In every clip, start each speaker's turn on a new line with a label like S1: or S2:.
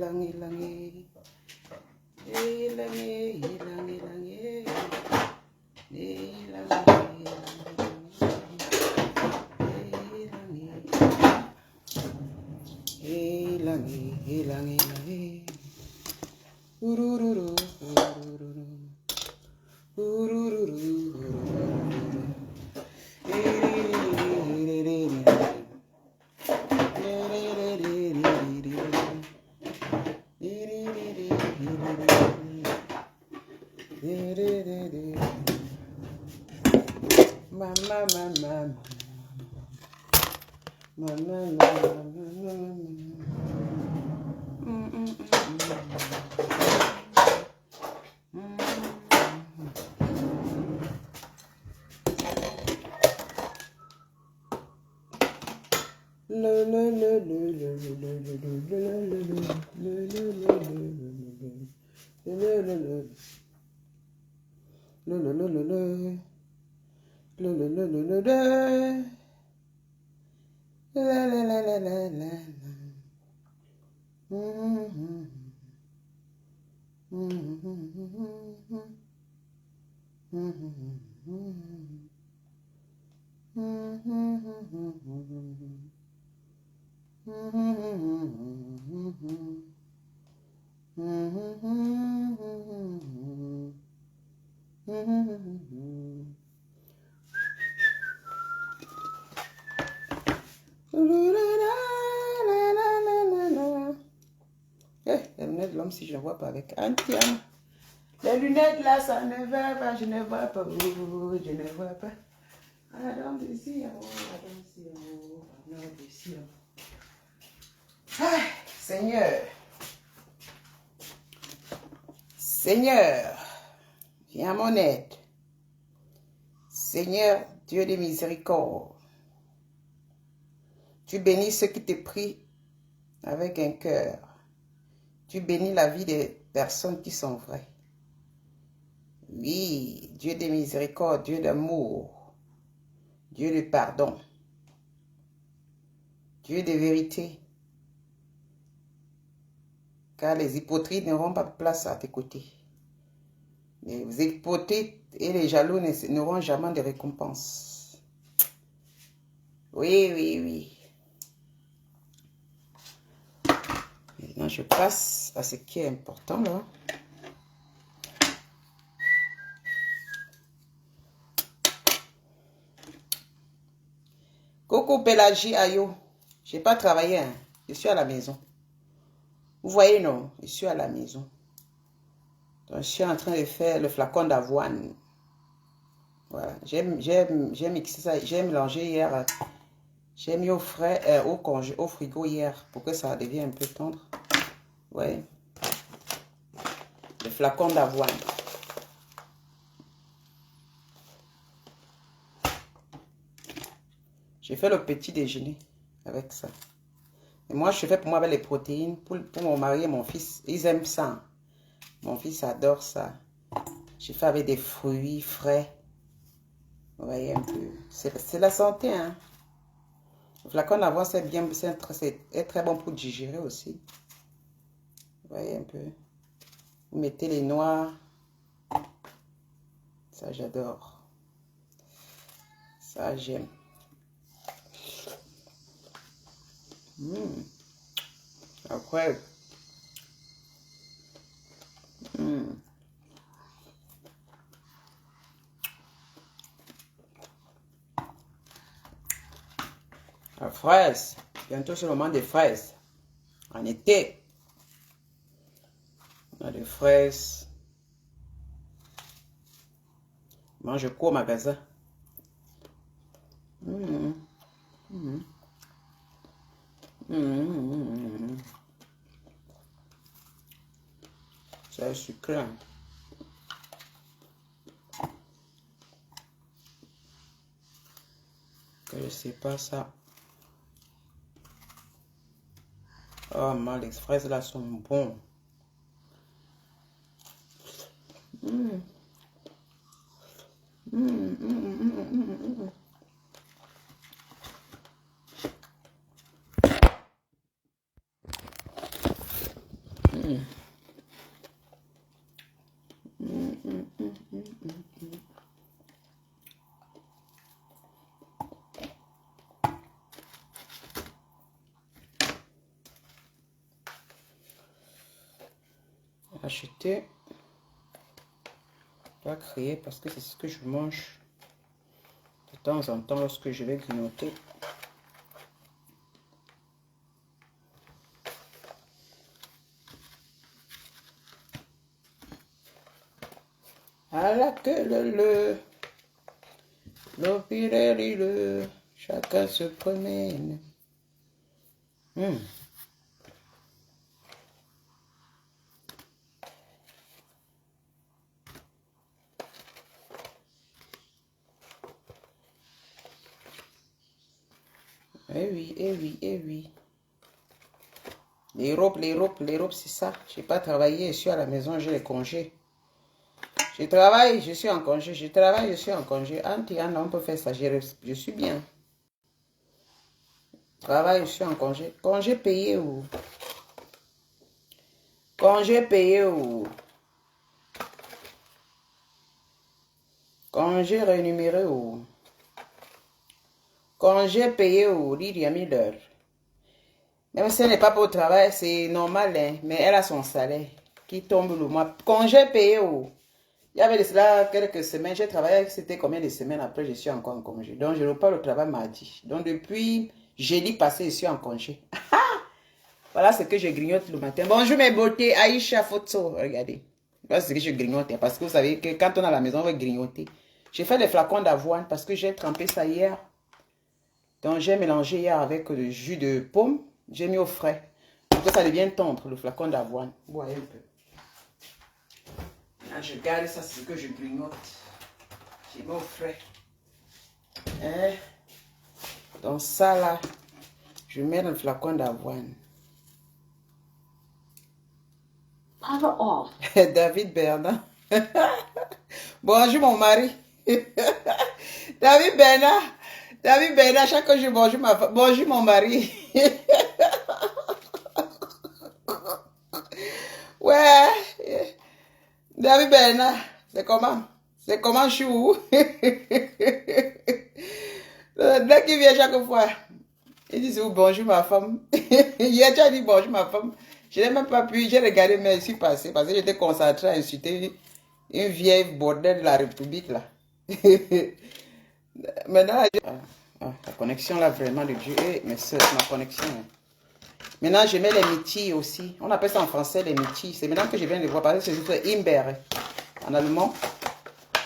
S1: ilang, ilang, ilang, ilang, ilang, ilang, ilang, ilang, urururu, urururu, urururu, mama, mama, les lunettes de l'homme, si je ne vois pas avec Antiam. Les lunettes là, ça ne va pas, je ne vois pas, je ne vois pas. Adam désir, Adam désir, Adam désir. Ah, Seigneur, Seigneur, viens à mon aide. Seigneur, Dieu de miséricorde, tu bénis ceux qui te prient avec un cœur. Tu bénis la vie des personnes qui sont vraies. Oui, Dieu de miséricorde, Dieu d'amour, Dieu de pardon, Dieu de vérité. Car les hypocrites n'auront pas de place à tes côtés. Les hypocrites et les jaloux n'auront jamais de récompense. Oui, oui, oui. Maintenant, je passe à ce qui est important là. Coco Pélagie Ayo, je n'ai pas travaillé, hein. Je suis à la maison. Vous voyez, non, je suis à la maison. Donc, je suis en train de faire le flacon d'avoine. Voilà, j'ai mixé ça, j'ai mélangé hier. J'ai mis au frais, au frigo hier pour que ça devienne un peu tendre. Ouais. Le flacon d'avoine. J'ai fait le petit déjeuner avec ça. Et moi, je fais pour moi avec les protéines. Pour mon mari et mon fils, ils aiment ça. Mon fils adore ça. Je fais avec des fruits frais. Vous voyez un peu. C'est la santé, hein. Le flacon d'avoine, c'est bien, c'est très bon pour digérer aussi. Vous voyez un peu. Vous mettez les noix. Ça, j'adore. Ça, j'aime. Après. La fraise. Bientôt, c'est le moment des fraises. En été. On a des fraises. Moi, je cours au magasin. C'est sucré. Que je sais pas ça. Oh, man, les fraises là sont bons. Acheter. Pas crier parce que c'est ce que je mange de temps en temps lorsque je vais grignoter. À la queue le chacun se promène. Eh oui, eh oui, eh oui. Les robes, c'est ça. Je n'ai pas travaillé, je suis à la maison, j'ai les congés. Je travaille, je suis en congé. Je travaille, je suis en congé. Anna, on peut faire ça, je suis bien. Travail, je suis en congé. Congé payé ou... Congé payé ou... Congé rémunéré ou... Congé payé ou... Lydia Miller. Même si elle n'est pas pour le travail, c'est normal, hein, mais elle a son salaire qui tombe le mois. Congé payé ou... Il y avait de cela quelques semaines, j'ai travaillé, c'était combien de semaines après, je suis encore en congé. Donc, je repars au travail mardi. Donc, depuis jeudi passé, je suis en congé. Voilà ce que je grignote le matin. Bonjour mes beautés, Aïcha Photo, regardez. Voilà ce que je grignote, parce que vous savez que quand on est à la maison, on va grignoter. J'ai fait les flacons d'avoine parce que j'ai trempé ça hier. Donc, j'ai mélangé hier avec le jus de pomme. J'ai mis au frais. Pour que ça devienne tendre, le flacon d'avoine. Vous voyez un peu. Là, je garde ça, c'est ce que je grignote. J'ai mis au frais. Hein? Donc ça là, je mets dans le flacon d'avoine.
S2: Power off.
S1: David Bernard. Bonjour mon mari. David Bernard. David Bernard, chaque fois que je bonjour ma femme. Bonjour mon mari. Ouais. David Bernard, c'est comment? C'est comment chou? Dès qu'il vient chaque fois, il dit bonjour ma femme. Hier, tu as dit bonjour ma femme. Je n'ai même pas pu, j'ai regardé, mais je suis passé parce que j'étais concentré à insulter une vieille bordelle de la République là. Maintenant, la connexion là, vraiment de Dieu. Mais c'est ma connexion. Maintenant, je mets les mitis aussi. On appelle ça en français les mitis. C'est maintenant que je viens de voir. Parce que c'est Imber en allemand.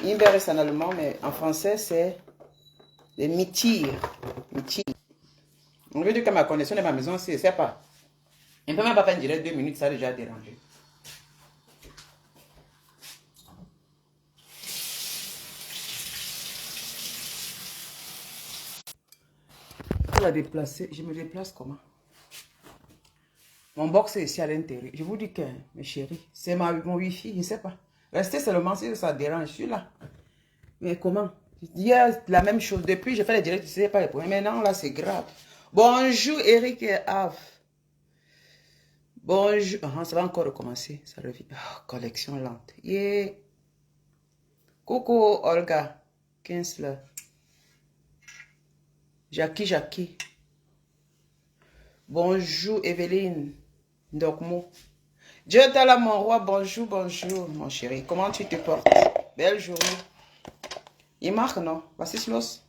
S1: Imber c'est en allemand, mais en français c'est les mitis. On veut dire que ma connexion de ma maison, c'est pas. On ne peut même pas faire une direct 2 minutes, ça a déjà dérangé. Pour la déplacer, je me déplace comment? Mon box est ici à l'intérieur. Je vous dis que, mes chéris, c'est mon wifi, je ne sais pas. Restez seulement si ça dérange, je suis là. Mais comment? Il y a la même chose. Depuis, je fais les directs, je ne sais pas les problèmes. Maintenant, là, c'est grave. Bonjour, Eric et Av. Bonjour. Ça va encore recommencer. Ça revient. Oh, collection lente. Yeah. Coucou, Olga. Kinsler. Jackie. Bonjour, Evelyne. Ndokmo. Dieu t'as là, mon roi. Bonjour, mon chéri. Comment tu te portes? Belle journée. Il marque, non? Vassislos.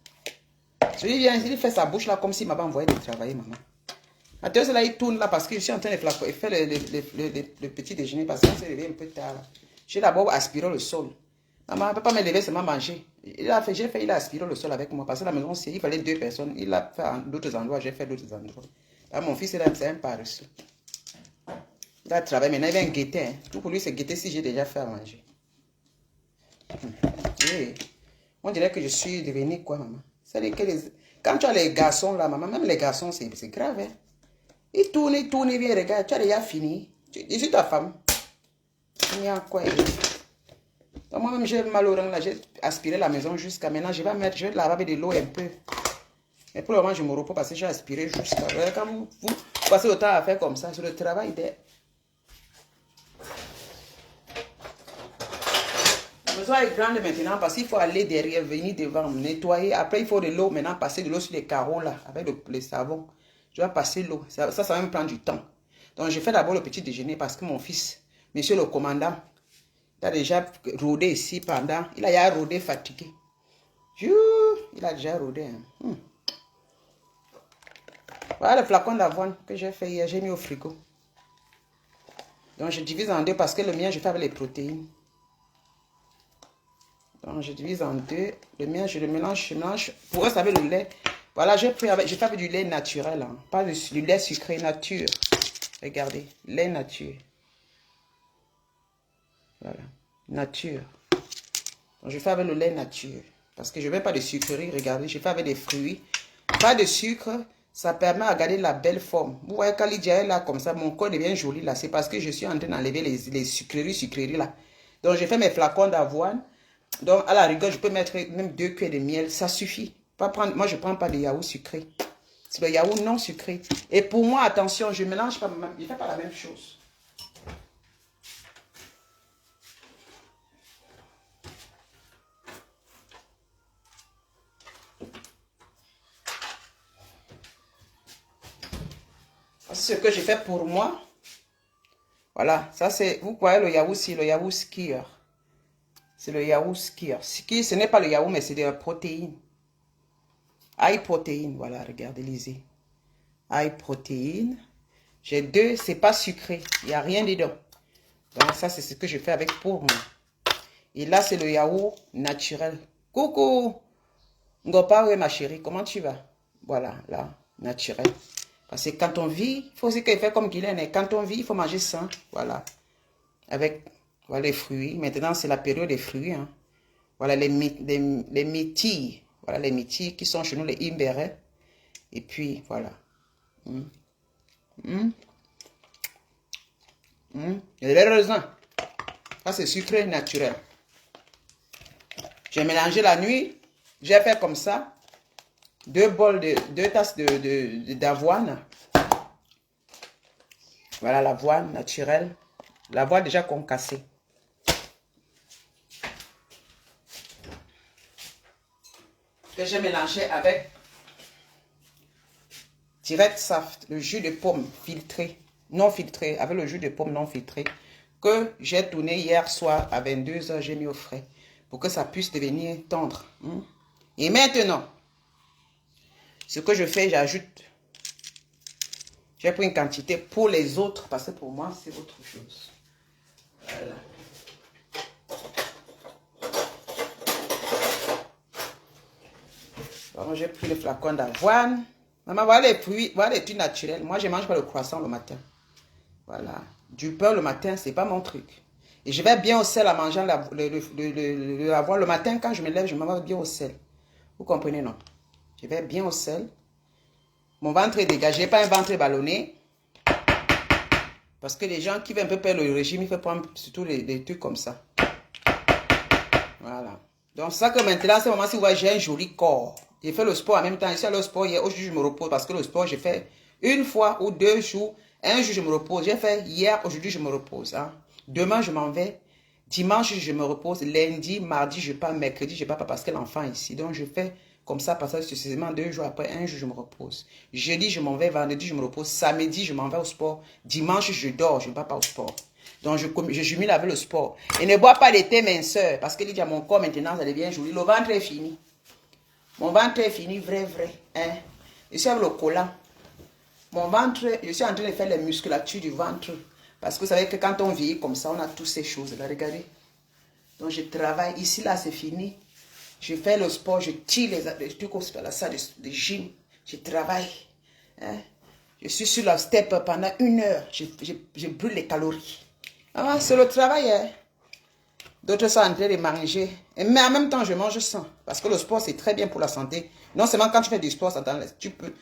S1: Celui vient, il fait sa bouche là comme s'il m'avait envoyé de travailler, maman. Attends, là, il tourne là parce que je suis en train de faire le petit déjeuner parce qu'on s'est levé un peu tard. J'ai d'abord aspiré le sol. Maman ne peut pas me lever seulement manger. Il a aspiré le sol avec moi parce que la maison, il fallait 2 personnes. Il l'a fait à d'autres endroits, j'ai fait d'autres endroits. Là, mon fils, c'est un paresseux. Il a travaillé, maintenant il vient guetter. Hein. Tout pour lui, c'est guetter si j'ai déjà fait à manger. Et on dirait que je suis devenue quoi, maman? C'est-à-dire que quand tu as les garçons là, maman, même les garçons, c'est grave. Hein? Il tourne, il vient, regarde, tu as déjà fini. Je suis ta femme. Il y a quoi? Donc moi-même, j'ai mal au rein là, j'ai aspiré la maison jusqu'à maintenant. Je vais laver avec de l'eau un peu. Mais pour le moment, je me repose parce que j'ai aspiré jusqu'à... Quand vous passez le temps à faire comme ça, sur le travail, maison est grande maintenant parce qu'il faut aller derrière, venir devant, nettoyer. Après, il faut de l'eau. Maintenant, passer de l'eau sur les carreaux là, avec le savon. Je dois passer l'eau. Ça va me prendre du temps. Donc, je fais d'abord le petit déjeuner parce que mon fils, monsieur le commandant, il a déjà rôdé ici pendant. Il a déjà rôdé fatigué. Il a déjà rôdé. Hein. Voilà le flacon d'avoine que j'ai fait hier. J'ai mis au frigo. Donc, je divise en deux parce que le mien, je fais avec les protéines. Donc, je divise en deux. Le mien, je le mélange, je mélange. Pour eux, ça avec le lait. Voilà, j'ai fait avec du lait naturel. Hein. Pas du lait sucré nature. Regardez, lait nature. Voilà, nature. Donc, je fais avec le lait nature. Parce que je ne mets pas de sucrerie. Regardez, je fais avec des fruits. Pas de sucre. Ça permet à garder la belle forme. Vous voyez, quand Lydia est là comme ça, mon corps devient joli là. C'est parce que je suis en train d'enlever les sucreries là. Donc, je fais mes flacons d'avoine. Donc, à la rigueur, je peux mettre même 2 cuillères de miel. Ça suffit. Moi, je ne prends pas de yaourt sucré. C'est le yaourt non sucré. Et pour moi, attention, je ne mélange pas, je ne fais pas la même chose. C'est ce que je fais pour moi. Voilà, ça c'est, vous voyez le yaourt, c'est le yaourt skier. C'est le yaourt skier. Skier, ce n'est pas le yaourt, mais c'est de la protéine. High protéine, voilà, regardez, lisez. High protéine. J'ai 2, c'est pas sucré, il n'y a rien dedans. Donc ça, c'est ce que je fais avec pour moi. Et là, c'est le yaourt naturel. Coucou, Ngopa, oui, ma chérie, comment tu vas? Voilà, là, naturel. Parce que quand on vit, il faut aussi qu'il fait comme Guylaine. Quand on vit, il faut manger sain. Voilà. Avec voilà, les fruits. Maintenant, c'est la période des fruits. Hein. Voilà les myrtilles. Voilà les myrtilles qui sont chez nous, les imbérets. Et puis, voilà. Il y a des raisins. Ça, c'est sucré naturel. J'ai mélangé la nuit. J'ai fait comme ça. 2 tasses d'avoine. Voilà l'avoine naturelle. L'avoine déjà concassée. Que j'ai mélangé avec direct saft, le jus de pomme filtré, non filtré, avec le jus de pomme non filtré, que j'ai tourné hier soir à 22 h, j'ai mis au frais, pour que ça puisse devenir tendre. Et maintenant, ce que je fais, j'ajoute. J'ai pris une quantité pour les autres, parce que pour moi, c'est autre chose. Voilà. Donc, j'ai pris le flacon d'avoine. Maman, voilà les fruits, voilà les trucs naturels. Moi, je ne mange pas le croissant le matin. Voilà. Du pain le matin, ce n'est pas mon truc. Et je vais bien au sel en mangeant l'avoine. Le matin, quand je me lève, je mange bien au sel. Vous comprenez, non? Je vais bien au sel. Mon ventre est dégagé, pas un ventre ballonné. Parce que les gens qui veulent un peu perdre le régime, il faut prendre surtout les trucs comme ça. Voilà. Donc, c'est ça que maintenant, à ce moment-ci, vous voyez, j'ai un joli corps. J'ai fait le sport en même temps. Ici, le sport, hier, aujourd'hui, je me repose. Parce que le sport, j'ai fait 1 fois ou 2 jours. Un jour, je me repose. J'ai fait hier, aujourd'hui, je me repose. Hein. Demain, je m'en vais. Dimanche, je me repose. Lundi, mardi, je pars. Mercredi, je pars parce que l'enfant est ici. Donc, je fais comme ça, parce que successivement 2 jours après, un jour, je me repose. Jeudi, je m'en vais. Vendredi, je me repose. Samedi, je m'en vais au sport. Dimanche, je dors. Je ne pars pas au sport. Donc, je jumelle avec le sport. Et ne bois pas de thé minceur. Parce que dit à mon corps, maintenant, ça devient joli. Le ventre est fini. Mon ventre est fini, vrai. Hein? Je suis avec le collant. Mon ventre, je suis en train de faire les musculatures du ventre. Parce que vous savez que quand on vieillit comme ça, on a toutes ces choses-là. Regardez. Donc, je travaille. Ici, là, c'est fini. Je fais le sport. Je tire les trucs à la salle de gym. Je travaille. Hein? Je suis sur la step pendant 1 heure. Je brûle les calories. Ah, c'est le travail. Hein? D'autres sont en train de manger. Mais en même temps, je mange sain. Parce que le sport, c'est très bien pour la santé. Non seulement quand tu fais du sport, ça tu peux...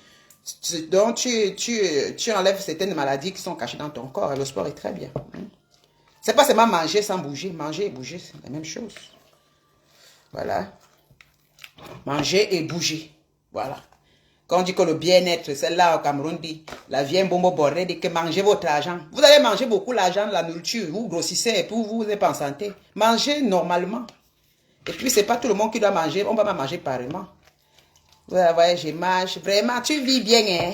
S1: Donc, tu enlèves certaines maladies qui sont cachées dans ton corps. Et le sport est très bien. C'est pas seulement manger sans bouger. Manger et bouger, c'est la même chose. Voilà. Manger et bouger. Voilà. Quand on dit que le bien-être, c'est là au Cameroun, dit, la vieille bombo borrée dit que mangez votre argent. Vous allez manger beaucoup l'argent, la nourriture, vous grossissez et puis vous n'êtes pas en santé. Mangez normalement. Et puis, c'est pas tout le monde qui doit manger. On va manger pareillement. Ouais, je mange. Vraiment, tu vis bien, hein?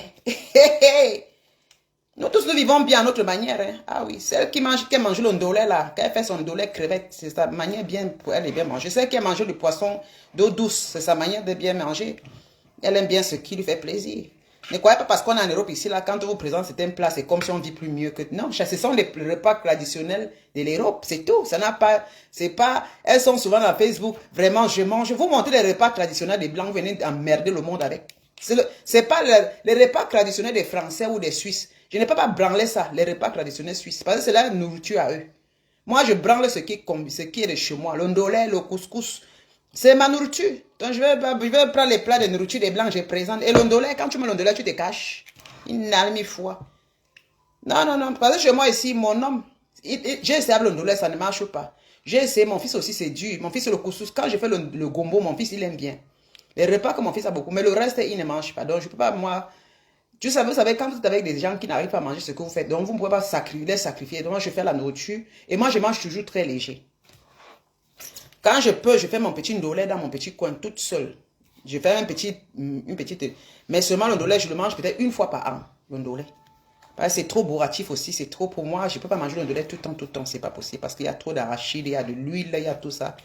S1: Nous tous, nous vivons bien à notre manière. Hein? Ah oui, celle qui mange le ndolé là, quand elle fait son ndolé crevette, c'est sa manière bien pour elle est bien manger. Celle qui a mangé le poisson d'eau douce, c'est sa manière de bien manger. Elle aime bien ce qui lui fait plaisir. Ne croyez pas parce qu'on est en Europe ici, là, quand on vous présente certains plats, c'est comme si on vit plus mieux que... Non, ce sont les repas traditionnels de l'Europe, c'est tout. Ça n'a pas... C'est pas... Elles sont souvent dans Facebook. Vraiment, je mange. Je vous montre les repas traditionnels des Blancs, vous venez emmerder le monde avec. C'est pas les repas traditionnels des Français ou des Suisses. Je ne peux pas branler ça, les repas traditionnels suisses, parce que c'est la nourriture à eux. Moi, je branle ce qui est de chez moi. Le ndolé, le couscous, c'est ma nourriture. Donc, je vais prendre les plats de nourriture des Blancs, je présente. Et le ndolé, quand tu mets le ndolé, tu te caches. Une almi foi. Non, non, non. Parce que chez moi ici, mon homme, j'ai essayé le ndolé, ça ne marche pas. J'ai essayé, mon fils aussi, c'est dur. Mon fils, c'est le couscous. Quand je fais le gombo, mon fils, il aime bien. Les repas que mon fils a beaucoup, mais le reste, il ne mange pas. Donc, je ne peux pas, moi... Vous savez, quand vous êtes avec des gens qui n'arrivent pas à manger ce que vous faites, donc vous ne pouvez pas les sacrifier. Donc, moi, je fais la nourriture. Et moi, je mange toujours très léger. Quand je peux, je fais mon petit ndolé dans mon petit coin, toute seule. Je fais une petite... Mais seulement le ndolé, je le mange peut-être une fois par an, le ndolé. C'est trop bourratif aussi, c'est trop pour moi. Je ne peux pas manger le ndolé tout le temps, c'est pas possible. Parce qu'il y a trop d'arachide, il y a de l'huile, il y a tout ça.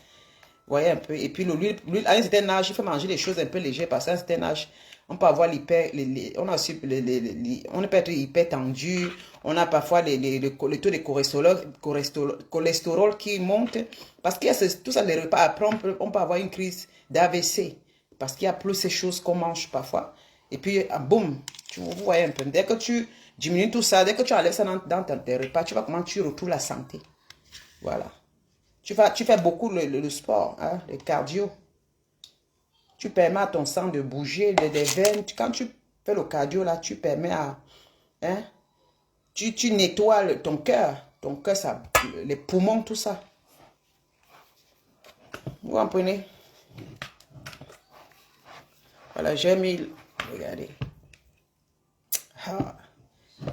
S1: Vous voyez un peu. Et puis l'huile, à un certain âge, il faut manger des choses un peu légères parce qu'à un certain âge, on peut avoir on a aussi on peut être hyper tendu, on a parfois le taux de cholestérol qui monte. Parce qu'il y a tout ça, les repas. Après, on peut avoir une crise d'AVC. Parce qu'il y a plus ces choses qu'on mange parfois. Et puis, boum, vous voyez un peu. Dès que tu diminues tout ça, dès que tu enlèves ça dans tes repas, tu vois comment tu retrouves la santé. Voilà. Tu fais beaucoup le sport, hein, le cardio. Tu permets à ton sang de bouger, des veines. Quand tu fais le cardio, là, tu permets à... Hein, tu nettoies ton cœur, ça, les poumons, tout ça. Vous comprenez? Voilà, j'ai mis... Regardez. Ah,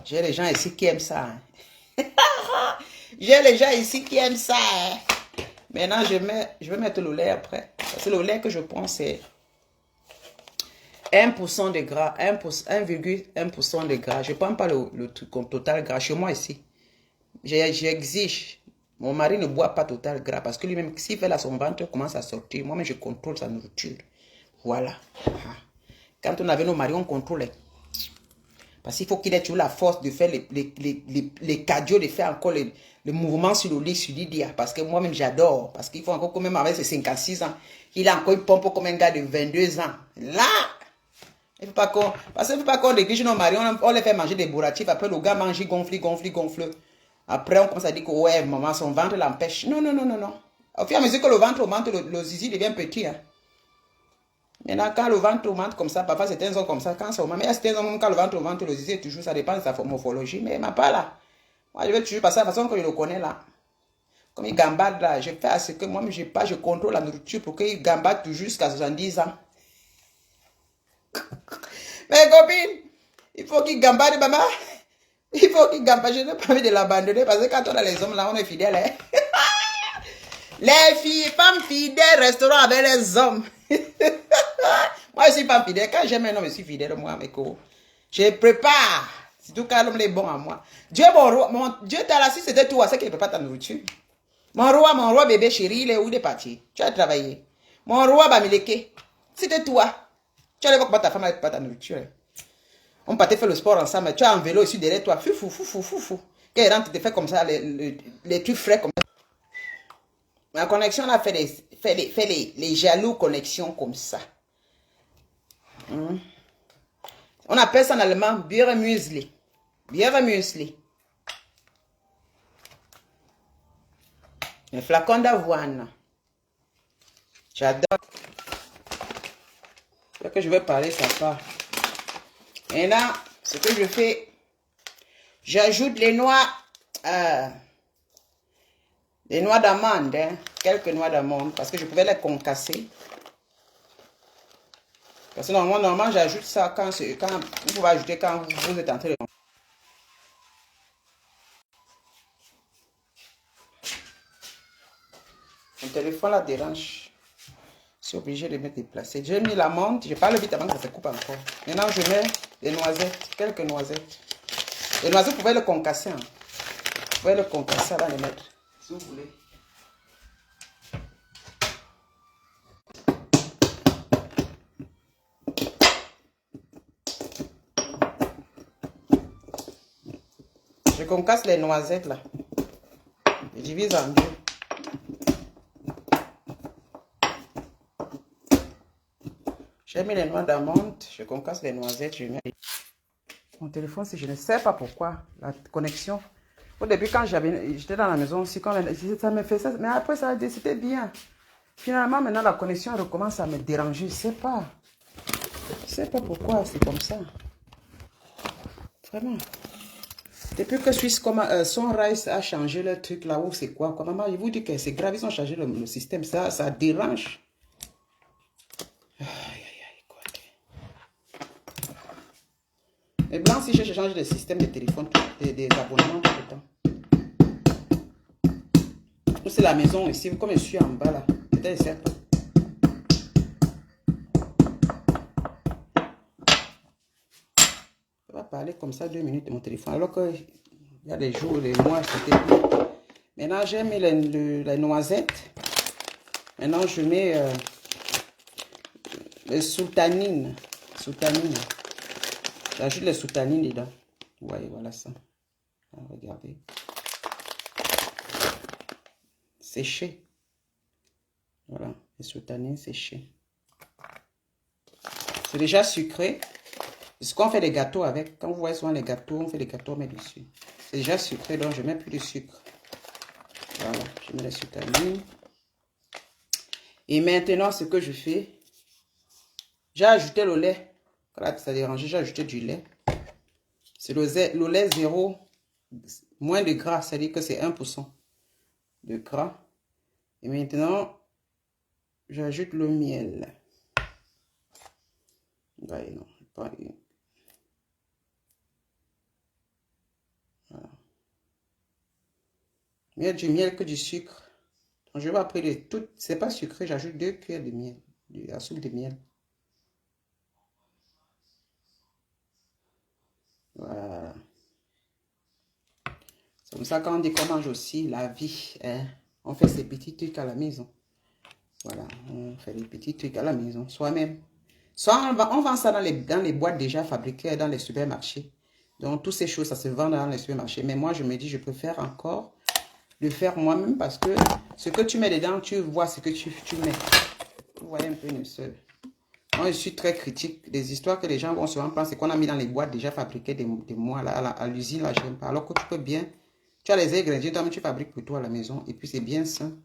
S1: j'ai les gens ici qui aiment ça. Hein. J'ai les gens ici qui aiment ça. Hein. Maintenant, je vais mettre le lait après. Parce que le lait que je prends, c'est 1% de gras. 1,1% de gras. Je ne prends pas le truc comme total gras. Chez moi ici, j'exige. Mon mari ne boit pas total gras. Parce que lui-même, s'il fait là, son ventre commence à sortir. Moi-même, je contrôle sa nourriture. Voilà. Quand on avait nos maris, on contrôlait. Parce qu'il faut qu'il ait toujours la force de faire les cardio, de faire encore les mouvements sur le lit, sur l'IDIA. Parce que moi-même, j'adore. Parce qu'il faut encore, quand même avec ses 56 ans, il a encore une pompe comme un gars de 22 ans. Là, il ne faut pas qu'on... Parce qu'il ne faut pas qu'on néglige nos maris. On les fait manger des bourratifs. Après, le gars mange, il gonfle. Après, on commence à dire que, ouais, maman, son ventre l'empêche. Non, non, non, non, non. Au fur et à mesure que le ventre augmente, le zizi devient petit. Hein. Maintenant, quand le ventre augmente comme ça, parfois certains ont comme ça, quand ça augmente, mais il y a certains hommes, quand le ventre augmente, le zizi, toujours, ça dépend de sa morphologie, mais il m'a pas là. Moi, je vais toujours passer de la façon que je le connais là. Comme il gambarde là, je fais à ce que moi, je contrôle la nourriture pour qu'il gambarde toujours jusqu'à 70 ans. Mais copine, il faut qu'il gambarde, maman. Il faut qu'il gambarde, je n'ai pas envie de l'abandonner parce que quand on a les hommes là, on est fidèles. Hein? Les femmes fidèles resteront avec les hommes. Moi, je ne suis pas fidèle. Quand j'aime un homme, je suis fidèle, moi, mes co. Je prépare. Surtout quand l'homme est bon à moi. Dieu, mon roi, Dieu t'a là, si c'était toi, c'est qu'il ne prépare ta nourriture. Mon roi, bébé chéri, il est où, il est parti? Tu as travaillé. Mon roi, Bamileke, c'était toi. Tu allais voir comment ta femme ne prépare ta nourriture. On partait faire le sport ensemble. Tu as un vélo ici derrière toi. Fou. Quand il rentre, tu te fais comme ça, les trucs frais comme ça. Ma connexion là fait les jaloux connexions comme ça. On appelle ça en allemand Bière Müsli. Bière Müsli. Un flacon d'avoine. J'adore. Ce que je vais parler, ça part. Et là, ce que je fais, j'ajoute les noix d'amande, hein, quelques noix d'amande, parce que je pouvais les concasser. Parce que normalement j'ajoute ça quand vous pouvez ajouter quand vous êtes en train de... Mon téléphone la dérange. suis obligée de me déplacer. J'ai mis la menthe. Je parle vite avant que ça se coupe encore. Maintenant, je mets des noisettes. Quelques noisettes. Les noisettes, vous pouvez le concasser. Hein. Vous pouvez le concasser avant de les mettre. Si vous voulez. Je concasse les noisettes là. Je divise en deux. J'ai mis les noix d'amande, je concasse les noisettes, je mets... Mon téléphone, je ne sais pas pourquoi, la connexion. Au début, quand j'étais dans la maison aussi, quand ça me fait ça, mais après ça, c'était bien. Finalement, maintenant, la connexion recommence à me déranger, je ne sais pas. Je ne sais pas pourquoi c'est comme ça. Vraiment. Depuis que Sunrise a changé le truc là-haut, c'est quoi? Maman, je vous dis que c'est grave, ils ont changé le système, ça dérange. Les blancs, si je change de système de téléphone, des abonnements tout le temps. C'est la maison ici, comme je suis en bas là. Peut-être c'est pas. Je vais parler comme ça 2 minutes de mon téléphone. Alors qu'il y a des jours, des mois, c'était bien. Maintenant, j'ai mis les noisettes. Maintenant, je mets les sultanines. J'ajoute les sultanines dedans. Vous voyez, voilà ça. Regardez. Séché. Voilà, les sultanines séchées. C'est déjà sucré. C'est ce qu'on fait des gâteaux avec. Quand vous voyez souvent les gâteaux, on fait des gâteaux, on met dessus. C'est déjà sucré, donc je ne mets plus de sucre. Voilà, je mets les sultanines. Et maintenant, ce que je fais, j'ai ajouté le lait. Voilà, ça dérange, j'ai ajouté du lait. C'est le lait 0, moins de gras, c'est-à-dire que c'est 1% de gras. Et maintenant, j'ajoute le miel. Ouais, non, pas une. Voilà. Mieux du miel que du sucre. Donc, je vais après les tout. C'est pas sucré, j'ajoute 2 cuillères de miel, de la soupe de miel. Voilà. C'est comme ça qu'on dit qu'on mange aussi la vie. Hein? On fait ces petits trucs à la maison. Voilà, on fait des petits trucs à la maison, soi-même. Soit on vend ça dans les boîtes déjà fabriquées dans les supermarchés. Donc, toutes ces choses, ça se vend dans les supermarchés. Mais moi, je me dis, je préfère encore le faire moi-même parce que ce que tu mets dedans, tu vois ce que tu mets. Vous voyez un peu une seule. Moi, je suis très critique des histoires que les gens vont souvent penser qu'on a mis dans les boîtes déjà fabriquées des mois là, à l'usine, là, j'aime pas. Alors que tu peux bien, tu as les ingrédients, toi tu fabriques pour toi à la maison et puis c'est bien sain.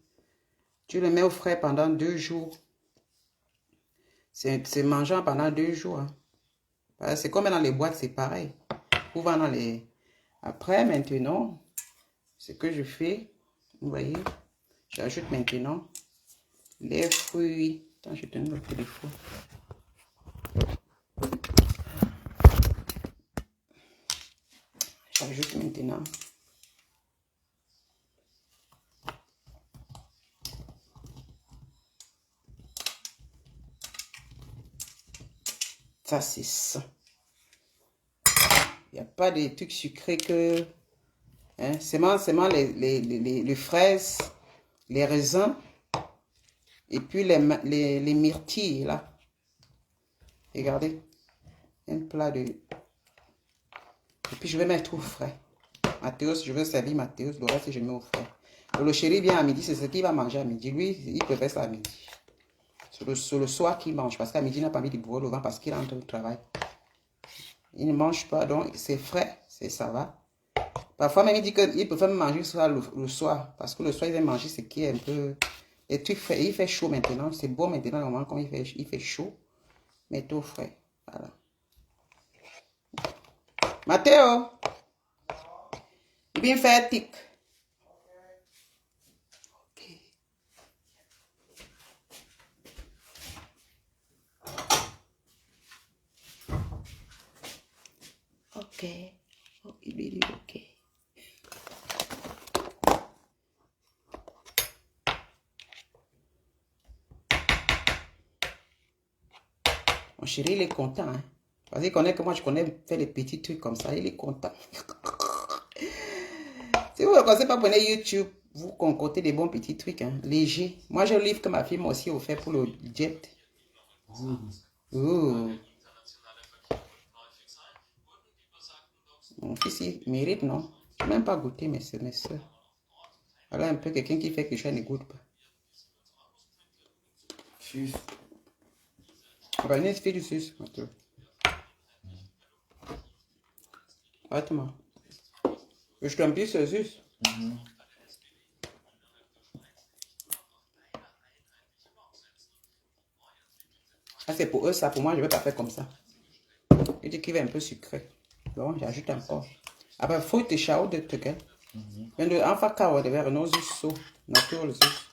S1: Tu le mets au frais pendant 2 jours. C'est mangeant pendant 2 jours. Hein. C'est comme dans les boîtes, c'est pareil. Vous vendez dans les... Après, maintenant, ce que je fais, vous voyez, j'ajoute maintenant les fruits. Attends, je donne le peu de fruits. J'ajoute maintenant ça, c'est ça. Il n'y a pas de trucs sucrés que... Hein, c'est seulement les fraises, les raisins, et puis les myrtilles, là. Regardez. Un plat de... Et puis, je vais mettre au frais. Mathéos, je vais servir Mathéos. Le reste, je mets au frais. Le chéri vient à midi, c'est ce qu'il va manger à midi. Lui, il préfère ça à midi. C'est le soir qu'il mange. Parce qu'à midi, il n'a pas envie de boire le vent parce qu'il entre au travail. Il ne mange pas, donc c'est frais, ça va. Parfois, même, il dit qu'il préfère manger ça le soir. Parce que le soir, il va manger ce qui est un peu... Les trucs frais. Il fait chaud maintenant. C'est beau maintenant, au moment quand il fait chaud. Mais tout frais. Voilà. Mathéo! Bien fait, tic. Ok. Oh, il dit ok. chéri, il est content. Hein. Parce qu'il connaît que moi, je connais faire les petits trucs comme ça. Il est content. Si vous ne connaissez pas, prenez YouTube. Vous concoctez des bons petits trucs. Hein, légers. Moi, j'ai un livre que ma fille m'a aussi offert pour le jet. Ouh. Mon fils, il mérite, non? Je n'ai même pas goûté, mais c'est mes soeurs. Voilà un peu quelqu'un qui fait que je ne goûte pas.
S3: Sus.
S1: Ben, une fille du sus. Attends. Je t'en prie, ce sus. Ah, c'est pour eux, ça. Pour moi, je ne vais pas faire comme ça. Je dis qu'il va un peu sucré. Bon, j'ajoute encore. Après, faut te chao de te gagner. Quando anfa kawa de ver nos so naturel zus.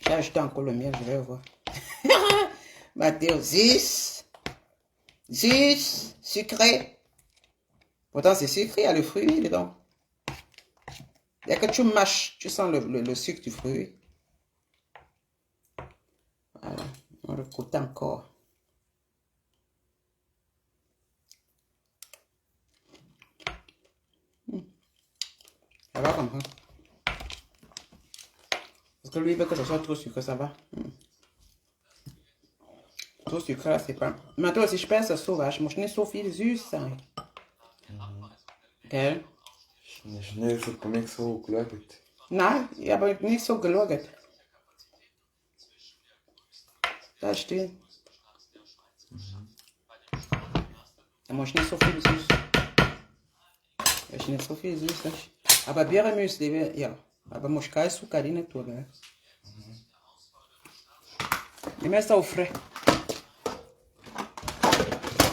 S1: J'ai ajouté encore le miel, je vais voir. Mathéo, 10 sucré. Pourtant c'est sucré, il y a le fruit dedans. Dès que tu mâches, tu sens le sucre du fruit. Voilà, on le côté encore. Ça va comme ça. Parce que lui, il veut que ce soit trop sucré, ça va. Trop sucré, là, c'est pas. Mais toi, si je pense sauvage, moi, je n'ai sauvé les us, ça. Ok?
S3: Je n'ai zo comic zo gelukkig.
S1: Nein, ich habe nicht so geschaut. Da steht. Moi, je n'ai so viel süß. Ich n'ai so viel süß. Aber Bier müsste, ja. Aber moi, je casse sous carine tout, gars. Je mets ça au frais.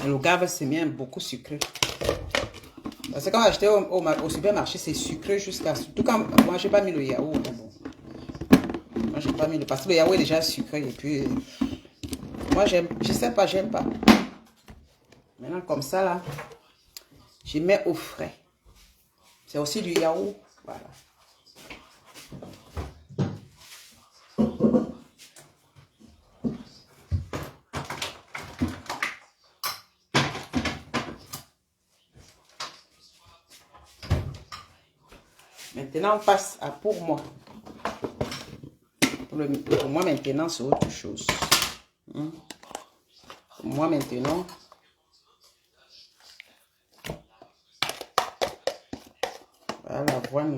S1: Et le gave, c'est bien beaucoup sucré. Parce que quand j'achetais au supermarché, c'est sucré jusqu'à... Tout quand moi, j'ai pas mis le yaourt. Bon. Moi, j'ai pas mis le... Parce que le yaourt est déjà sucré. Et puis, moi, j'aime... Je sais pas, j'aime pas. Maintenant, comme ça, là, je mets au frais. C'est aussi du yaourt. Voilà. Maintenant, on passe à pour moi. Pour moi, maintenant, c'est autre chose. Pour moi, maintenant... Voilà, l'avoine.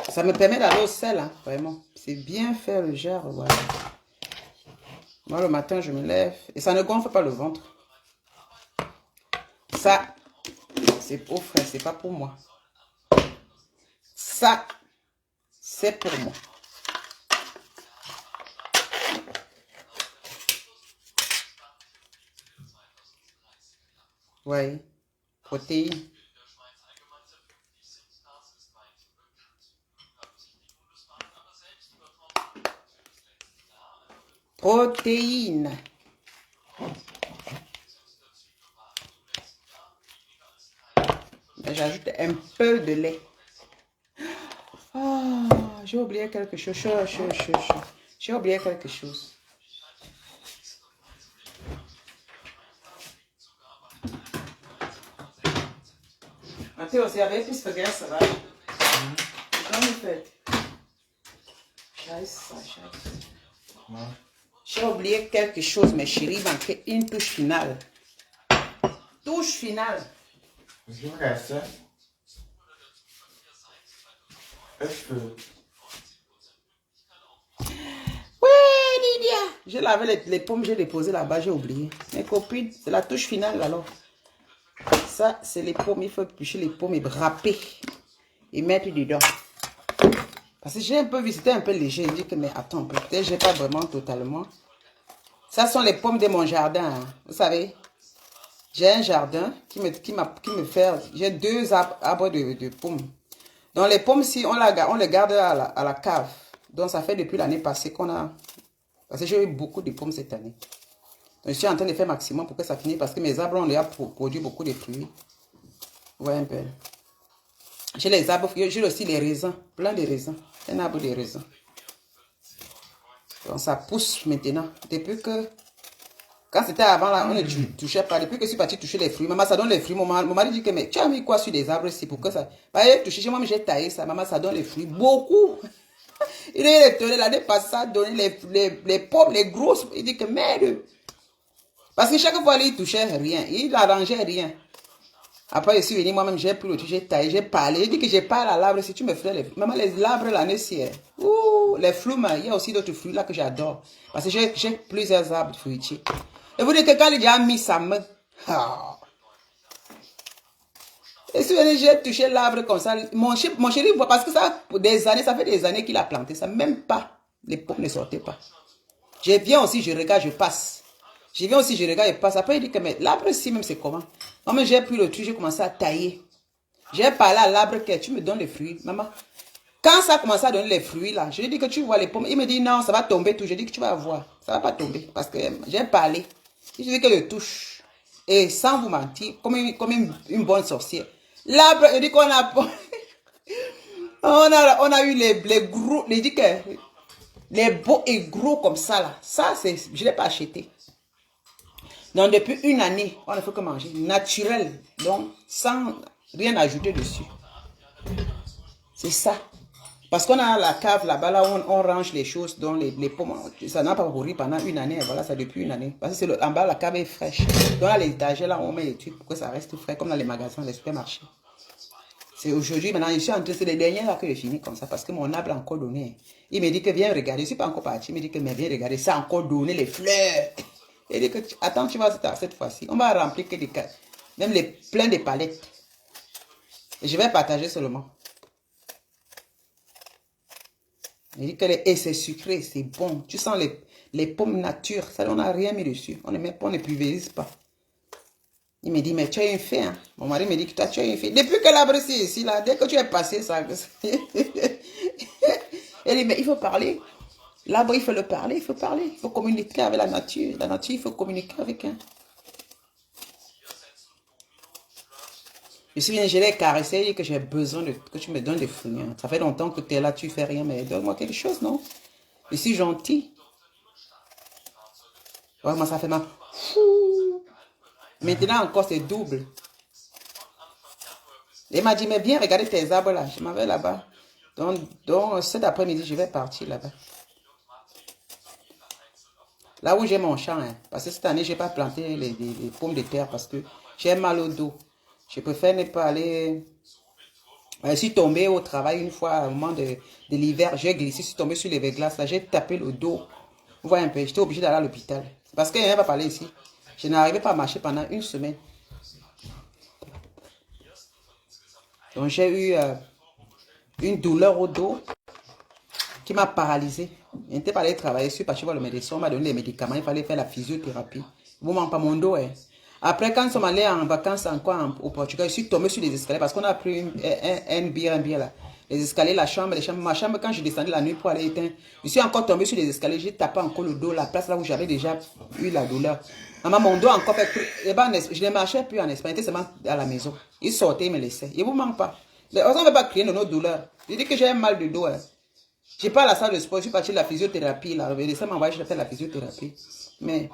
S1: Ça me permet d'aller au sel, hein, vraiment. C'est bien faire le genre, voilà. Moi, le matin, je me lève. Et ça ne gonfle pas le ventre. Ça, c'est au frais, c'est pas pour moi. Ça, c'est pour moi. Oui, protéines. Protéines. J'ajoute un peu de lait. Ah, j'ai oublié quelque chose. J'ai oublié quelque chose. Matteo, se avete plus vergessen, va? J'en ai fait. J'ai oublié quelque chose, mais chérie, manquait une touche finale. Touche finale.
S3: Je reste. Est-ce que...
S1: Ouais, Lydia. J'ai lavé les pommes, j'ai déposé là-bas, j'ai oublié. Mes copines, c'est la touche finale alors. Ça, c'est les pommes. Il faut éplucher les pommes et râper. Et mettre dedans. Parce que j'ai un peu visité un peu léger. Je dis que, mais attends, peut-être j'ai pas vraiment totalement. Ça sont les pommes de mon jardin. Hein. Vous savez, j'ai un jardin qui me fait... J'ai 2 arbres de pommes. Donc les pommes, si on les garde à la cave. Donc ça fait depuis l'année passée qu'on a... Parce que j'ai eu beaucoup de pommes cette année. Donc, je suis en train de faire maximum pour que ça finisse. Parce que mes arbres ont déjà produit beaucoup de fruits. Ouais, un peu. J'ai les arbres, j'ai aussi les raisins. Plein de raisins. Un arbre de raisins. Donc ça pousse maintenant. Depuis que... Quand c'était avant, là, on ne touchait pas. Depuis que je suis parti toucher les fruits, maman, ça donne les fruits. Mon mari dit que, mais tu as mis quoi sur des arbres ici pour que ça... Bah, touché chez moi, mais j'ai taillé ça. Maman, ça donne les fruits. Beaucoup. Il est retourné l'année passée, ça donné les pommes, les grosses. Il dit que merde. Parce que chaque fois, il touchait rien. Il n'arrangeait rien. Après, je suis venu, moi-même, j'ai pris le truc, j'ai taillé, j'ai parlé. J'ai dit que j'ai parlé à l'arbre, si tu me ferais les fruits. Maman, les arbres, l'année ci, les fruits, il y a aussi d'autres fruits là que j'adore. Parce que j'ai plusieurs arbres fruitiers. Et vous dites que quand il a mis sa main, et si j'ai touché l'arbre comme ça, mon chéri voit, parce que ça, pour des années, ça fait des années qu'il a planté ça, même pas, les pommes ne sortaient pas. Je viens aussi, je regarde, je passe. Je viens aussi, je regarde, je passe. Après, il dit que, mais l'arbre ici même, c'est comment? Moi, j'ai pris le truc, j'ai commencé à tailler. J'ai parlé à l'arbre que tu me donnes les fruits, maman. Quand ça a commencé à donner les fruits, là, je lui ai dit que tu vois les pommes. Il me dit non, ça va tomber tout. Je dis que tu vas voir. Ça va pas tomber. Parce que j'ai parlé. Il suffit que je touche. Et sans vous mentir, comme une bonne sorcière. L'arbre, il dit qu'on a... on a eu les gros... Il dit que les beaux et gros comme ça, là. Ça, je ne l'ai pas acheté. Donc, depuis une année, on ne fait que manger. Naturel. Donc, sans rien ajouter dessus. C'est ça. Parce qu'on a la cave là-bas, là où on range les choses, dont les pommes, ça n'a pas pourri pendant une année, voilà, ça depuis une année. Parce que en bas, la cave est fraîche. Donc à l'étage, là, on met les trucs pour que ça reste frais, comme dans les magasins, les supermarchés. C'est aujourd'hui, maintenant, je suis en train, c'est les derniers là que je finis comme ça, parce que mon arbre a encore donné. Il me dit que viens regarder, je ne suis pas encore parti, il me dit que mais viens regarder, ça a encore donné les fleurs. Il dit que, attends, tu vas cette fois-ci, on va remplir que des cas, même plein de palettes. Et je vais partager seulement. Il dit que c'est sucré, c'est bon. Tu sens les pommes nature. Ça, on n'a rien mis dessus. On ne pulvérise pas. Il me dit, mais tu as une fée. Hein? Mon mari me dit que toi, tu as une fée. Depuis que l'arbre est ici, là, dès que tu es passé, ça... Il dit, mais il faut parler. L'arbre, il faut le parler, il faut parler. Il faut communiquer avec la nature. La nature, il faut communiquer avec elle. Je suis bien, je l'ai caressé, et que j'ai besoin que tu me donnes des fruits. Hein. Ça fait longtemps que tu es là, tu fais rien, mais donne-moi quelque chose, non? Je suis gentil. Vraiment, ça fait mal. Maintenant encore, c'est double. Il m'a dit, mais viens regarder tes arbres là. Je m'en vais là-bas. Donc cet après-midi, je vais partir là-bas. Là où j'ai mon champ. Hein. Parce que cette année, je n'ai pas planté les pommes de terre parce que j'ai mal au dos. Je préfère ne pas aller... Je suis tombé au travail une fois, au moment de l'hiver. J'ai glissé, je suis tombé sur les verglas. Là, j'ai tapé le dos. Vous voyez un peu, j'étais obligé d'aller à l'hôpital. Parce qu'il n'y a pas parlé ici. Je n'arrivais pas à marcher pendant une semaine. Donc, j'ai eu une douleur au dos qui m'a paralysé. Je n'étais pas allé travailler. Je suis parti voir le médecin. On m'a donné les médicaments. Il fallait faire la physiothérapie. Vous ne m'en pas mon dos, hein. Après, quand nous sommes allés en vacances encore au Portugal, je suis tombé sur les escaliers parce qu'on a pris un bière là. Les escaliers, la chambre, ma chambre, quand je descendais la nuit pour aller éteindre, je suis encore tombé sur les escaliers, j'ai tapé encore le dos, la place là où j'avais déjà eu la douleur. Maman, mon dos encore fait plus. Et ben, je ne marchais plus en Espagne, j'étais seulement à la maison. Ils sortaient, ils me laissaient. Ils ne vous manquent pas. On ne veut pas crier de nos douleurs. Je dis que j'ai un mal de dos. Hein. Je n'ai pas à la salle de sport, je suis parti de la physiothérapie. Là. Le médecin m'a envoyé, je fais la physiothérapie. Mais.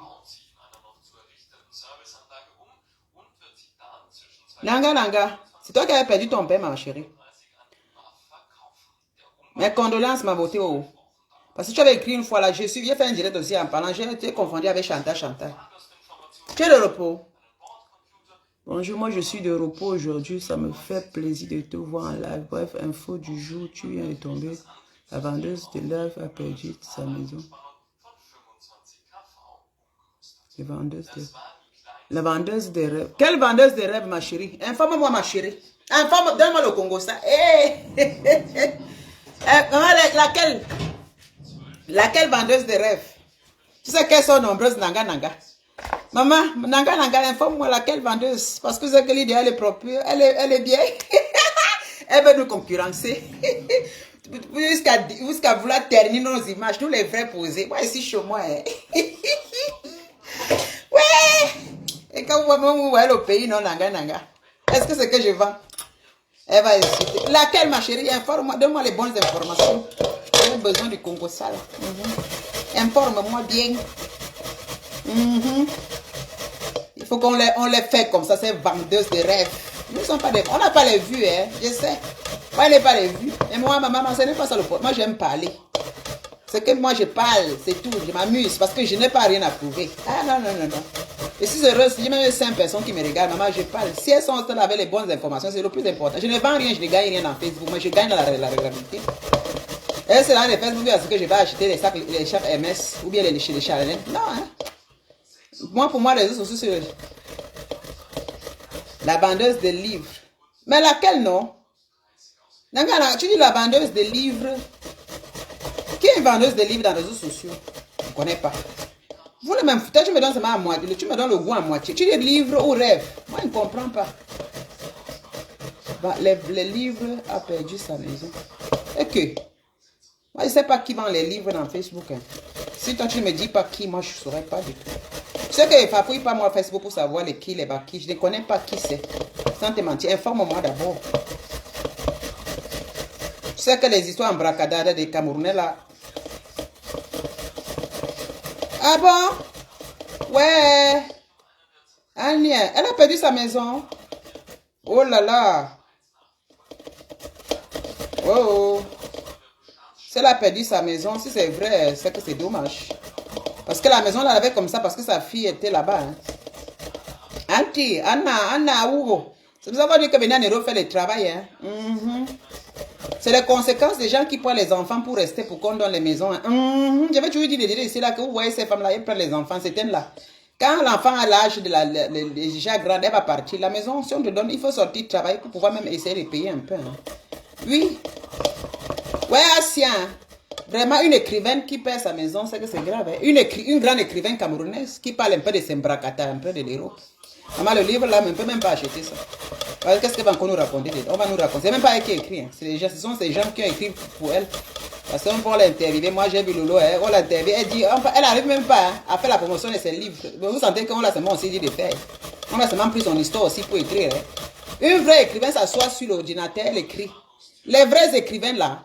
S1: Nanga, c'est toi qui avais perdu ton père, ma chérie. Mes condoléances, ma beauté. Oh. Parce que tu avais écrit une fois là, j'ai fait un direct aussi en parlant, j'ai été confondu avec Chantal. Tu es de repos? Bonjour, moi je suis de repos aujourd'hui, ça me fait plaisir de te voir en live. Bref, info du jour, tu viens de tomber. La vendeuse de lèvres a perdu sa maison. La vendeuse de rêves. Quelle vendeuse de rêves, ma chérie? Informe-moi, ma chérie. Informe, donne-moi le Congo, ça. Laquelle vendeuse de rêves? Tu sais qu'elles sont nombreuses, Nanga. Maman, Nanga, informe-moi laquelle vendeuse. Parce que c'est que l'idée, elle est propre. Elle est bien. Elle veut nous concurrencer. Jusqu'à vouloir terminer nos images, tous les vrais posés. Moi, ici, chez moi. Hein. Ouais. Et quand vous voyez le pays, non, Nanga. Est-ce que c'est que je vends? Elle va insulter. Laquelle, ma chérie? Informe-moi, donne-moi les bonnes informations. J'ai besoin du Congo sale. Informe-moi bien. Il faut qu'on les fait comme ça, ces vendeuses de rêves. On n'a pas les vues, hein, je sais. Moi, elle n'est pas les vues. Et moi, ma maman, ce n'est pas ça le problème. Moi, j'aime parler. C'est que moi, je parle, c'est tout. Je m'amuse parce que je n'ai pas rien à prouver. Ah non, non, non, non. Je suis heureuse. Si j'ai même 5 personnes qui me regardent, maman, je parle. Si elles sont là avec les bonnes informations, c'est le plus important. Je ne vends rien, je ne gagne rien dans Facebook, mais je gagne dans la réalité. Et c'est dans les Facebook parce que je vais acheter les sacs, les chaps MS ou bien les Chanel. Non, hein. Moi, pour moi, les réseaux sociaux, c'est la vendeuse de livres. Mais laquelle, non? Tu dis la vendeuse de livres. Qui est une vendeuse de livres dans les réseaux sociaux? Je ne connais pas. Vous le même, toi, tu me donnes seulement à moitié. Tu me donnes le goût à moitié. Tu dis livre ou rêve? Moi, je ne comprends pas. Bah, les livres a perdu sa maison. Et que? Moi, je ne sais pas qui vend les livres dans Facebook. Hein. Si toi, tu ne me dis pas qui, moi, je ne saurais pas du tout. Tu sais que je ne fapouille pas moi Facebook pour savoir les qui, les bas qui. Je ne connais pas qui c'est. Sans te mentir, informe-moi d'abord. Tu sais que les histoires en bracadada des Camerounais là. Ah bon? Ouais. Annie, elle a perdu sa maison. Oh là là. Oh. Si elle a perdu sa maison, si c'est vrai, c'est que c'est dommage. Parce que la maison, elle avait comme ça parce que sa fille était là-bas. Hein. Auntie, Anna, Hugo. C'est pour ça qu'on dit que Benanero fait le travail. Hein. C'est les conséquences des gens qui prennent les enfants pour rester, pour qu'on donne les maisons. Hein. J'avais toujours dit ici là que vous voyez ces femmes-là, elles prennent les enfants, c'est là. Quand l'enfant a l'âge de déjà grande, elle va partir. La maison, si on te donne, il faut sortir travailler pour pouvoir même essayer de payer un peu. Hein. Oui. Ouais, Assia. Vraiment, une écrivaine qui perd sa maison, c'est que c'est grave. Hein. Une grande écrivaine camerounaise qui parle un peu de Sembrakata, un peu de l'Europe. Maman, le livre là, on ne peut même pas acheter ça. Qu'est-ce qu'elle va encore nous raconter? On va nous raconter. C'est même pas elle qui écrit. Hein. Ce sont ces gens qui ont écrit pour elle. Parce qu'on peut l'interviewer. Moi, j'ai vu Lolo. Hein. On l'interviewe. Elle dit, elle n'arrive même pas hein, à faire la promotion de ses livres. Vous sentez qu'on l'a seulement aussi dit de faire. On a seulement pris son histoire aussi pour écrire. Hein. Une vraie écrivaine s'assoit sur l'ordinateur, elle écrit. Les vrais écrivains là,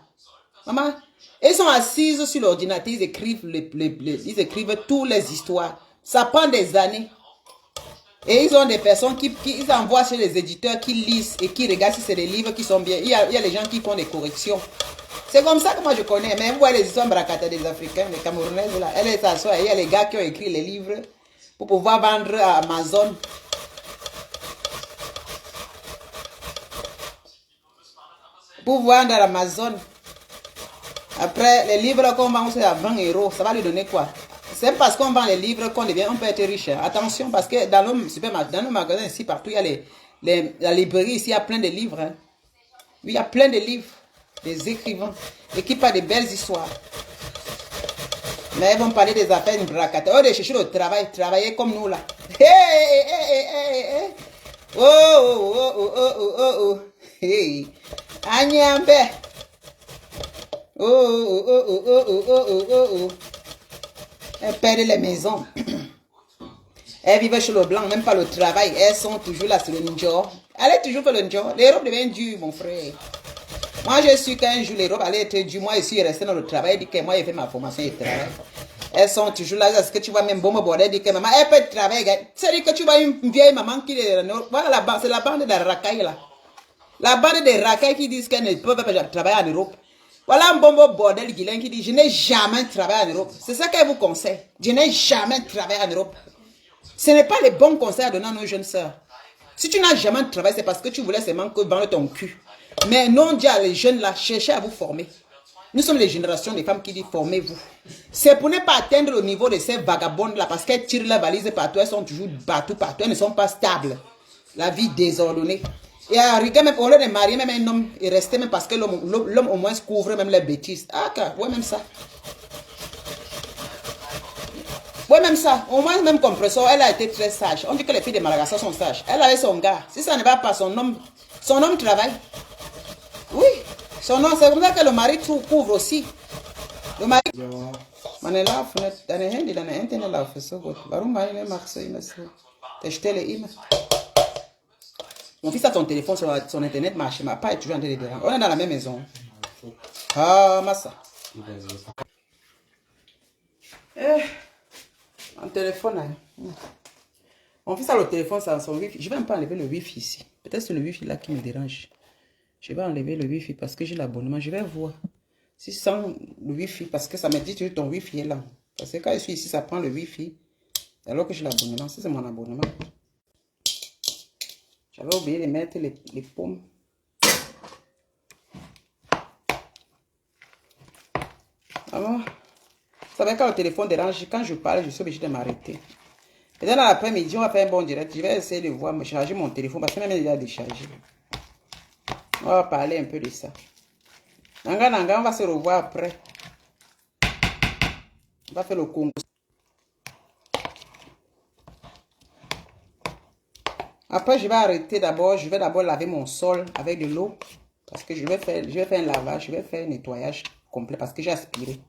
S1: maman, ils sont assises sur l'ordinateur, ils écrivent toutes les histoires. Ça prend des années. Et ils ont des personnes qui ils envoient chez les éditeurs qui lisent et qui regardent si c'est des livres qui sont bien. Il y a les gens qui font des corrections. C'est comme ça que moi je connais. Mais vous voyez les histoires bracata des Africains, des Camerounaises là. Elle s'assoit et il y a les gars qui ont écrit les livres pour pouvoir vendre à Amazon. Pour vendre à Amazon. Après, les livres qu'on vend à 20 €, ça va lui donner quoi? C'est parce qu'on vend les livres qu'on devient, on peut être riche. Attention, parce que dans nos supermarchés, dans nos magasins ici, partout, il y a la librairie ici, il y a plein de livres. Hein. Oui, il y a plein de livres, des écrivains, et qui parlent de belles histoires. Mais ils vont parler des affaires de bracata. Oh, de chercher le travail, travailler comme nous là. Hey. Oh. Hey. Agnambe. Oh. Elles perdent les maisons. Elles vivent chez le blanc, même pas le travail. Elles sont toujours là sur le ninja. Elle est toujours pour le ninja. L'Europe devient dure, mon frère. Moi, je suis qu'un jour, l'Europe allait être dure. Moi, je suis resté dans le travail. Elle dit que moi, j'ai fait ma formation et travail. Elles sont toujours là. Est-ce que tu vois même bon bordel? Elle dit que maman, elle peut travailler. C'est-à-dire que tu vois une vieille maman qui est. Voilà, c'est la bande des racailles là. La bande des racailles qui disent qu'elles ne peuvent pas travailler en Europe. Voilà un bon bordel Guilain qui dit, je n'ai jamais travaillé en Europe. C'est ça qu'elle vous conseille. Je n'ai jamais travaillé en Europe. Ce n'est pas les bons conseils à donner à nos jeunes sœurs. Si tu n'as jamais travaillé, c'est parce que tu voulais seulement que vendre ton cul. Mais non, dis à les jeunes là, cherchez à vous former. Nous sommes les générations des femmes qui disent formez-vous. C'est pour ne pas atteindre le niveau de ces vagabondes là, parce qu'elles tirent la valise partout, elles sont toujours partout, elles ne sont pas stables. La vie désordonnée. Et à regarder même au lieu de marier même un homme et rester même parce que l'homme au moins couvre même les bêtises. Ah, ouais, même ça. Ouais, même ça. Au moins, même compresseur, elle a été très sage. On dit que les filles de Madagascar sont sages. Elle avait son gars. Si ça ne va pas, son homme travaille. Oui. Son homme, c'est comme ça que le mari couvre aussi. Le mari. Mon fils a son téléphone, son internet marche, ma pas est toujours en train de déranger. On est dans la même maison. Ah, massa. Un téléphone. Hein. Mon fils a le téléphone sans son wifi. Je vais même pas enlever le wifi ici. Peut-être c'est le wifi là qui me dérange. Je vais enlever le wifi parce que j'ai l'abonnement. Je vais voir. Si sans le wifi, parce que ça me dit que ton wifi est là. Parce que quand je suis ici, ça prend le wifi. Alors que j'ai l'abonnement. Ça, c'est mon abonnement. J'avais oublié de mettre les pommes. Alors, ça va quand le téléphone dérange. Quand je parle, je suis obligé de m'arrêter. Et dans l'après-midi, on va faire un bon direct. Je vais essayer de voir, me charger mon téléphone parce que même il est déjà déchargé. On va parler un peu de ça. Nanga, on va se revoir après. On va faire le Congo. Après, je vais arrêter d'abord. Je vais d'abord laver mon sol avec de l'eau. Parce que je vais faire un lavage. Je vais faire un nettoyage complet parce que j'ai aspiré.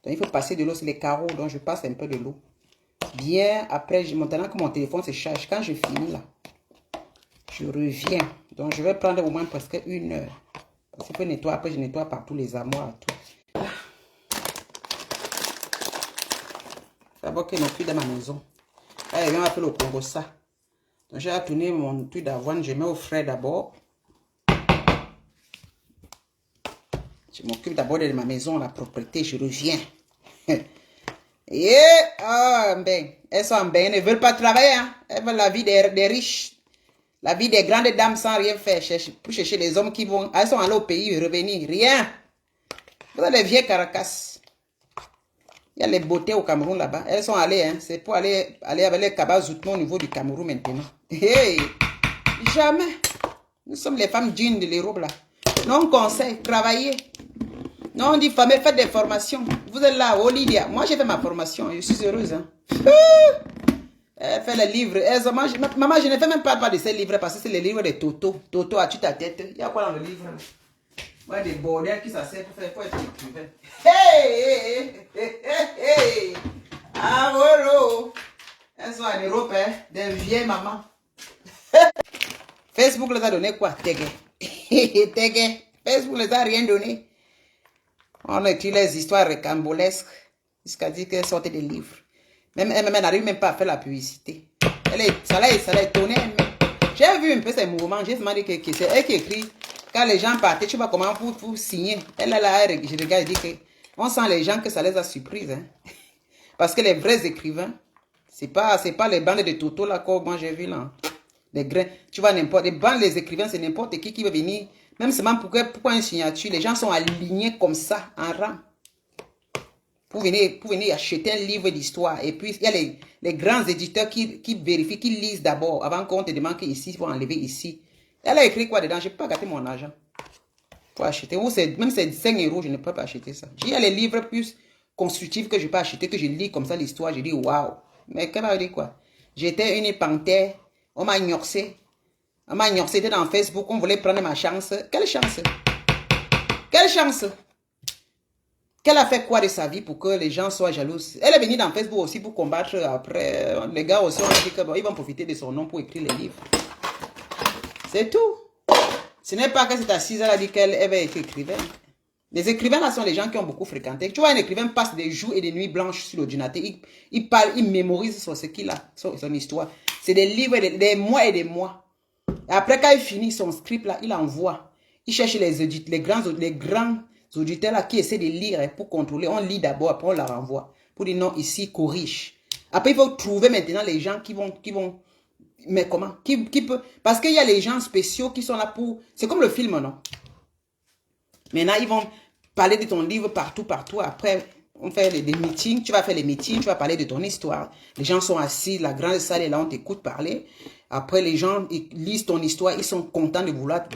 S1: Donc, il faut passer de l'eau sur les carreaux. Donc, je passe un peu de l'eau. Bien, après, maintenant que mon téléphone se charge, quand je finis là, je reviens. Donc, je vais prendre au moins presque 1 heure. Parce que je nettoie, après, je nettoie partout les armoires. Tout. D'abord, qu'il n'y ait plus dans ma maison. Là, on va faire le Congo ça. Donc, j'ai tourné mon truc d'avoine. Je mets au frais d'abord. Je m'occupe d'abord de ma maison, la propreté. Je reviens. Et ben, elles sont en bain, elles ne veulent pas travailler. Hein. Elles veulent la vie des riches. La vie des grandes dames sans rien faire. Pour chercher les hommes qui vont. Elles sont allées au pays, revenir. Rien. Vous avez les vieilles caracas. Il y a les beautés au Cameroun là-bas. Elles sont allées. Hein. C'est pour aller avec les cabazoutements au niveau du Cameroun maintenant. Hey, jamais. Nous sommes les femmes dignes de l'Europe là. Non, on conseille, travaillez. Non, on dit, femme, faites des formations. Vous êtes là, oh Lydia. Moi, j'ai fait ma formation. Je suis heureuse. Hein. Elle fait les livres. Maman, je ne fais même pas de ces livres parce que c'est les livres de Toto. Toto, as-tu ta tête? Il y a quoi dans le livre? Ouais, des bordels qui s'assèrent pour être écrivain. Hey! Ah, voilà. Elles sont en Europe, hein, des vieilles mamans. Facebook les a donné quoi? Tégué. Facebook les a rien donné. On a écrit les histoires recambolesques jusqu'à dire qu'elles sortaient des livres. Même elle n'arrive même pas à faire la publicité. Ça l'a étonné. J'ai vu un peu ses mouvements. J'ai demandé que c'est elle qui écrit. Quand les gens partent, tu vois comment pour signer. Elle est là, je regarde et dit que on sent les gens que ça les a surprises. Hein. Parce que les vrais écrivains, c'est pas les bandes de Toto là comme moi j'ai vu là. Les grains. Tu vois n'importe. Les bandes des écrivains, c'est n'importe qui veut venir. Même seulement pourquoi une signature, les gens sont alignés comme ça, en rang. Pour venir acheter un livre d'histoire. Et puis, il y a les grands éditeurs qui vérifient, qui lisent d'abord, avant qu'on te demande qu'ici, il faut enlever ici. Elle a écrit quoi dedans? Je ne peux pas gâter mon argent. Pour acheter. Ou même c'est 5 €, je ne peux pas acheter ça. Il y a les livres plus constructifs que je peux acheter, que je lis comme ça l'histoire. Je dis, waouh. Mais qu'elle m'a dit quoi? J'étais une panthère, on m'a ignoré. On m'a ignoré, c'était dans Facebook, on voulait prendre ma chance. Quelle chance? Quelle chance? Qu'elle a fait quoi de sa vie pour que les gens soient jaloux? Elle est venue dans Facebook aussi pour combattre après. Les gars aussi ont dit qu'ils vont profiter de son nom pour écrire les livres. C'est tout. Ce n'est pas que c'est assise, elle a dit qu'elle va être écrivaine. Les écrivains là sont les gens qui ont beaucoup fréquenté. Tu vois, un écrivain passe des jours et des nuits blanches sur l'ordinateur. Il parle, il mémorise sur ce qu'il a, son histoire. C'est des livres, des mois et des mois. Et après, quand il finit son script là, il envoie. Il cherche les grands auditeurs là qui essaient de lire pour contrôler. On lit d'abord, après on la renvoie. Pour dire non, ici, corrige. Après, il faut trouver maintenant les gens qui vont mais comment? Qui peut? Parce qu'il y a les gens spéciaux qui sont là pour... C'est comme le film, non? Maintenant, ils vont parler de ton livre partout. Après, on fait des meetings. Tu vas faire les meetings, tu vas parler de ton histoire. Les gens sont assis, la grande salle est là, on t'écoute parler. Après, les gens ils lisent ton histoire, ils sont contents de vouloir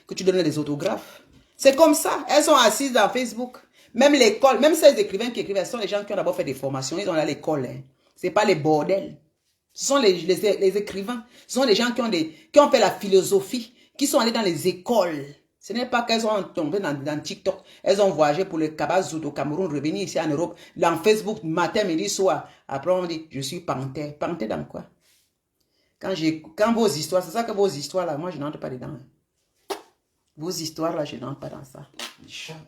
S1: que tu donnes des autographes. C'est comme ça. Elles sont assises dans Facebook. Même l'école, même ces écrivains qui écrivent, ce sont les gens qui ont d'abord fait des formations. Ils ont allé à l'école. Hein. Ce n'est pas les bordels. Ce sont les écrivains. Ce sont les gens qui ont fait la philosophie, qui sont allés dans les écoles. Ce n'est pas qu'elles ont tombé dans TikTok. Elles ont voyagé pour le Kabazout au Cameroun, revenir ici en Europe, dans Facebook, matin, midi, soir. Après, on dit, je suis panthère. Panthère dans quoi? Quand vos histoires, c'est ça que vos histoires là, moi, je n'entre pas dedans. Hein. Vos histoires là, je n'entre pas dans ça. Jamais.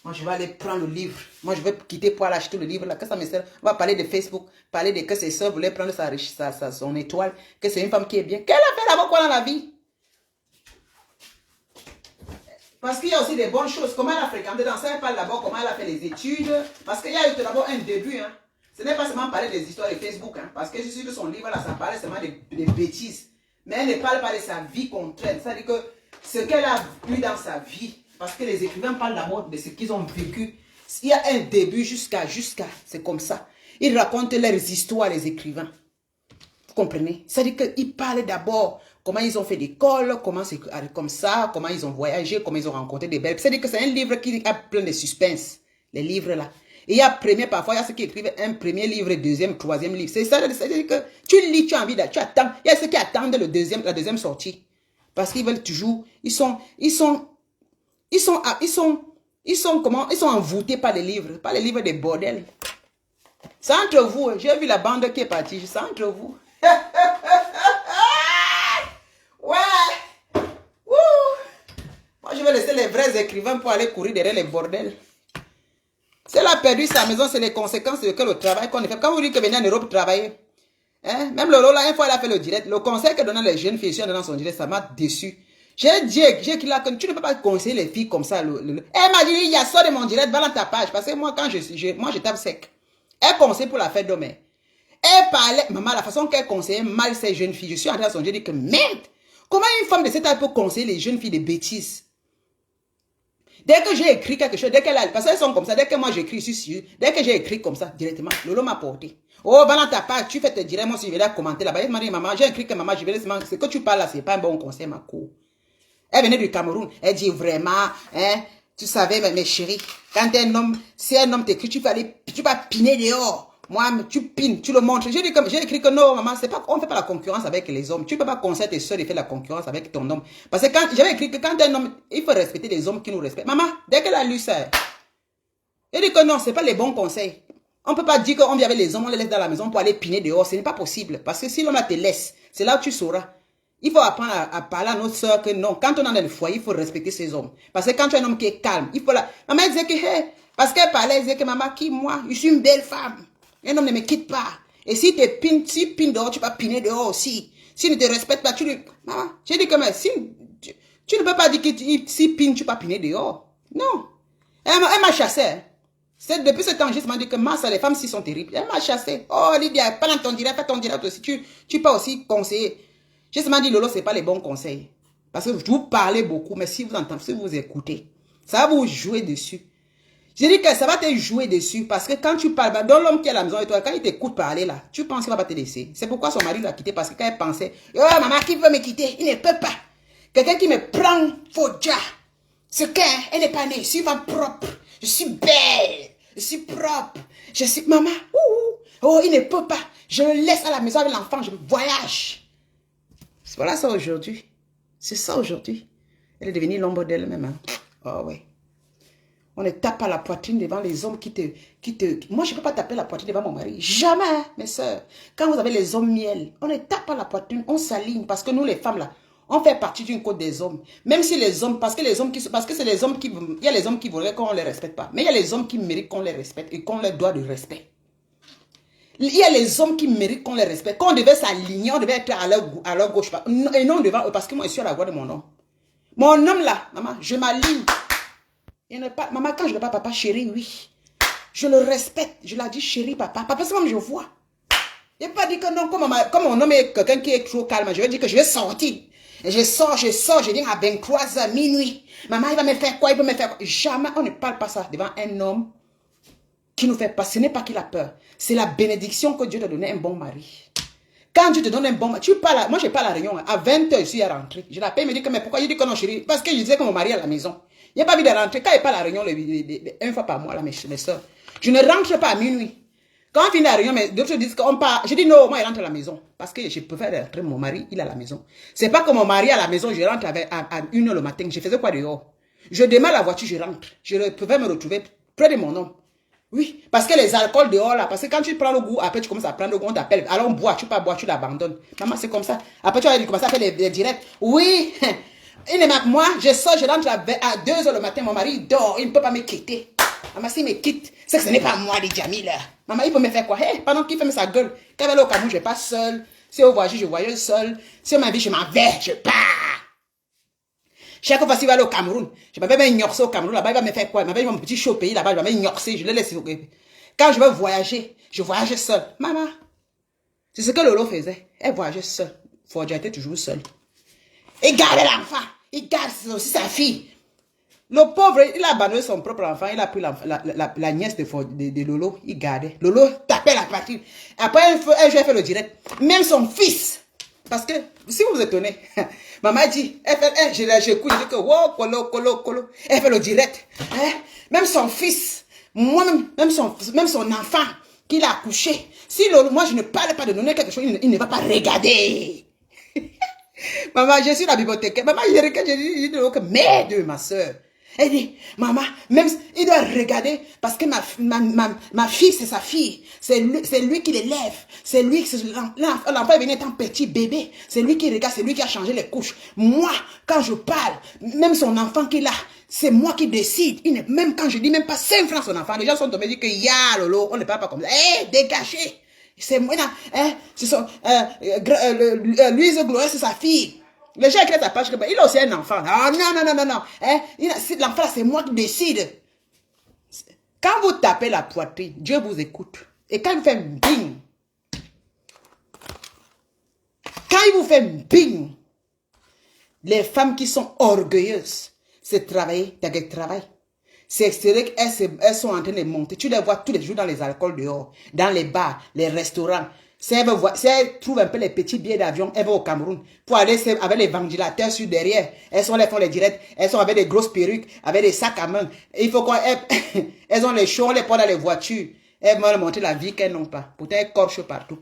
S1: Moi, je vais aller prendre le livre. Moi, je vais quitter pour aller acheter le livre. Là. Que ça me sert? On va parler de Facebook, parler de que ses soeurs voulaient prendre son étoile, que c'est une femme qui est bien. Qu'elle a fait d'abord quoi dans la vie? Parce qu'il y a aussi des bonnes choses. Comment elle a fréquenté dans ça, elle parle d'abord comment elle a fait les études. Parce qu'il y a eu d'abord un début. Hein. Ce n'est pas seulement parler des histoires de Facebook. Hein, parce que je suis sûr que son livre, là, ça parlait seulement des bêtises. Mais elle ne parle pas de sa vie contre elle. C'est-à-dire que ce qu'elle a vu dans sa vie, parce que les écrivains parlent d'abord de ce qu'ils ont vécu. Il y a un début jusqu'à, c'est comme ça. Ils racontent leurs histoires, les écrivains. Vous comprenez? C'est-à-dire qu'ils parlent d'abord comment ils ont fait l'école, comment c'est comme ça, comment ils ont voyagé, comment ils ont rencontré des belles. C'est-à-dire que c'est un livre qui a plein de suspense, les livres là. Et il y a parfois il y a ceux qui écrivent un premier livre, deuxième, troisième livre. C'est ça, c'est-à-dire que tu lis, tu as envie tu attends. Il y a ceux qui attendent la deuxième sortie. Parce qu'ils veulent toujours, ils sont envoûtés par les livres des bordels. C'est entre vous, j'ai vu la bande qui est partie, c'est entre vous. Ouais. Wouh. Moi, je vais laisser les vrais écrivains pour aller courir derrière les bordels. Si elle a perdu sa maison, c'est les conséquences de le travail qu'on a fait. Quand vous dites que venez en Europe travailler, hein, même Lolo, là, une fois, elle a fait le direct. Le conseil que donnait les jeunes filles dans son direct, ça m'a déçu. J'ai dit là que tu ne peux pas conseiller les filles comme ça. Elle m'a dit, il y a ça de mon direct, va dans ta page. Parce que moi, quand je tape sec. Elle conseille pour la fête d'homme. Elle parlait, maman, la façon qu'elle conseillait mal ces jeunes filles. Je suis entré à son Dieu, je dis que merde, comment une femme de cette âge peut conseiller les jeunes filles de bêtises? Dès que j'ai écrit quelque chose, parce qu'elles sont comme ça, dès que moi j'écris, je suis sûr, dès que j'ai écrit comme ça, directement, Lolo m'a porté. Oh, va dans ta page, tu fais te dire, moi si je vais la commenter là-bas. Elle m'a dit, maman, j'ai écrit que maman, je vais laisser, ce que tu parles là, c'est pas un bon conseil, ma cour. Elle venait du Cameroun, elle dit vraiment, hein, tu savais, mes chéris, quand si un homme t'écrit, tu vas piner dehors. Moi, tu pines, tu le montres. J'ai écrit que non, maman, on ne fait pas la concurrence avec les hommes. Tu ne peux pas conseiller tes soeurs de faire la concurrence avec ton homme. Parce que j'avais écrit que quand un homme, il faut respecter les hommes qui nous respectent. Maman, dès qu'elle a lu ça, elle dit que non, ce n'est pas les bons conseils. On ne peut pas dire qu'on vit avec les hommes, on les laisse dans la maison pour aller piner dehors. Ce n'est pas possible. Parce que si l'homme te laisse, c'est là où tu sauras. Il faut apprendre à parler à notre soeur que non, quand on est dans le foyer, il faut respecter ces hommes. Parce que quand tu es un homme qui est calme, il faut la... Maman disait que, hey, parce qu'elle parlait, elle disait que maman, qui, moi, je suis une belle femme. Un homme ne me quitte pas. Et si tu pines dehors, tu vas piner dehors aussi. S'il ne te respecte pas, tu lui... Maman, j'ai dit que mais, si, tu ne peux pas dire que si pine, tu vas piner dehors. Non. Elle m'a chassé. Depuis ce temps, je me dit que ça, les femmes, si sont terribles. Elle m'a chassé. Oh, Lydia, pas dans ton direct, fais ton direct aussi. Tu peux aussi conseiller. Je me dit, Lolo, ce n'est pas les bons conseils. Parce que vous parlez beaucoup, mais si vous entendez, si vous écoutez, ça va vous jouer dessus. J'ai dit que ça va te jouer dessus parce que quand tu parles, dans l'homme qui est à la maison et toi, quand il t'écoute parler là, tu penses qu'il va pas te laisser. C'est pourquoi son mari l'a quitté parce que quand elle pensait, oh maman, qui veut me quitter? Il ne peut pas. Quelqu'un qui me prend, faut déjà. Ce qu'elle n'est pas née, je suis femme propre, je suis belle, je suis propre, je suis maman. Oh, il ne peut pas. Je le laisse à la maison avec l'enfant, je voyage. Voilà ça aujourd'hui. C'est ça aujourd'hui. Elle est devenue l'ombre d'elle-même. Hein? Oh oui. On ne tape pas la poitrine devant les hommes qui te... Moi, je ne peux pas taper la poitrine devant mon mari. Jamais, mes soeurs. Quand vous avez les hommes miel, on ne tape pas la poitrine, on s'aligne. Parce que nous, les femmes, là, on fait partie d'une côte des hommes. Même si les hommes... Parce que c'est les hommes qui... Il y a les hommes qui voudraient qu'on ne les respecte pas. Mais il y a les hommes qui méritent qu'on les respecte et qu'on leur doit du respect. Il y a les hommes qui méritent qu'on les respecte. Quand on devait s'aligner, on devait être à leur gauche. Et non devant eux, parce que moi, je suis à la voix de mon homme. Mon homme, là, maman, je m'aligne. Maman, quand je ne dis pas papa, chéri, oui. Je le respecte. Je l'ai dit chéri, papa. Papa, c'est comme je vois. Je n'ai pas dit que non, comme mon homme est quelqu'un qui est trop calme, je vais dire que je vais sortir. Et je sors, je viens à 23h, minuit. Maman, il va me faire quoi? Il va me faire quoi? Jamais, on ne parle pas ça devant un homme qui nous fait pas. Ce n'est pas qu'il a peur. C'est la bénédiction que Dieu t'a donné un bon mari. Quand Dieu te donne un bon mari, tu parles, moi je parle à la réunion, à 20h, je suis à rentrer. Je l'appelle, il me dit que mais pourquoi? Je dis que non, chérie, parce que je disais que mon mari est à la maison. Il n'y a pas envie de rentrer. Quand il parle à la réunion, une fois par mois, là, mes soeurs, je ne rentre pas à minuit. Quand on finit la réunion, d'autres disent qu'on part. Je dis non, moi, je rentre à la maison. Parce que je préfère rentrer, mon mari, il est à la maison. C'est pas que mon mari est à la maison, je rentre à 1h le matin. Je faisais quoi dehors? Je démarre la voiture, je rentre. Je pouvais me retrouver près de mon homme. Oui, parce que les alcools dehors, là, parce que quand tu prends le goût, après tu commences à prendre le goût, on t'appelle. Alors on boit, tu pas boire, tu l'abandonnes. Maman, c'est comme ça. Après tu vas commencer à faire les directs. Oui, Moi, je sors, je rentre à 2h le matin, mon mari dort, il ne peut pas me quitter. Maman, s'il me quitte, c'est que ce n'est pas moi, les Jamila. Maman, il peut me faire quoi? Hey, pendant qu'il fait sa gueule, quand il va au Cameroun, je ne vais pas seul. Si on voyage, je voyage seul. Si on m'invite, je m'en vais, je pars. Chaque fois qu'il va aller au Cameroun, je m'avais même ignoré au Cameroun, là-bas, il va me faire quoi? Il m'avait mon petit chaud pays là-bas, je m'avais ignoré, je le laisse. Quand je veux voyager, je voyage seul. Maman, c'est ce que Lolo faisait. Elle voyageait seule. Fodja était toujours seule. Il gardait l'enfant. Il garde aussi sa fille. Le pauvre, il a abandonné son propre enfant. Il a pris la nièce de Lolo. Il gardait. Lolo tapait la partie. Après, un jour, elle fait le direct. Même son fils. Parce que, si vous vous étonnez, maman dit, j'écoute, je dis que, wow, colo. Elle fait le direct. Hein? Même son fils, moi-même, même son enfant qu'il a accouché. Si moi, je ne parle pas de donner quelque chose, il ne va pas regarder. Maman, je suis la bibliothécaire. Maman, je regarde, je dis, merde, ma soeur. Elle dit, maman, même, il doit regarder parce que ma fille, c'est sa fille. C'est lui qui l'élève. C'est lui, l'enfant est venu étant petit bébé. C'est lui qui regarde, c'est lui qui a changé les couches. Moi, quand je parle, même son enfant qu'il a, c'est moi qui décide. Même quand je dis même pas 5 francs son enfant, les gens sont tombés et disent que ya, Lolo, on ne parle pas comme ça. Eh, dégagez. C'est moi, hein, c'est son, Louise Gloire, c'est sa fille. Les gens écrivent sa page, il a aussi un enfant. Ah, non. Hein, l'enfant, c'est moi qui décide. Quand vous tapez la poitrine, Dieu vous écoute. Et quand il vous fait bing, les femmes qui sont orgueilleuses, c'est travailler, travail. C'est extérieur qu'elles sont en train de monter. Tu les vois tous les jours dans les alcools dehors, dans les bars, les restaurants. Si elles trouvent un peu les petits billets d'avion, elles vont au Cameroun pour aller avec les ventilateurs sur derrière. Elles font les directs. Elles sont avec des grosses perruques, avec des sacs à main. Il faut elles ont les shows, on les prend dans les voitures. Elles vont montrer la vie qu'elles n'ont pas. Pourtant, elles corchent partout.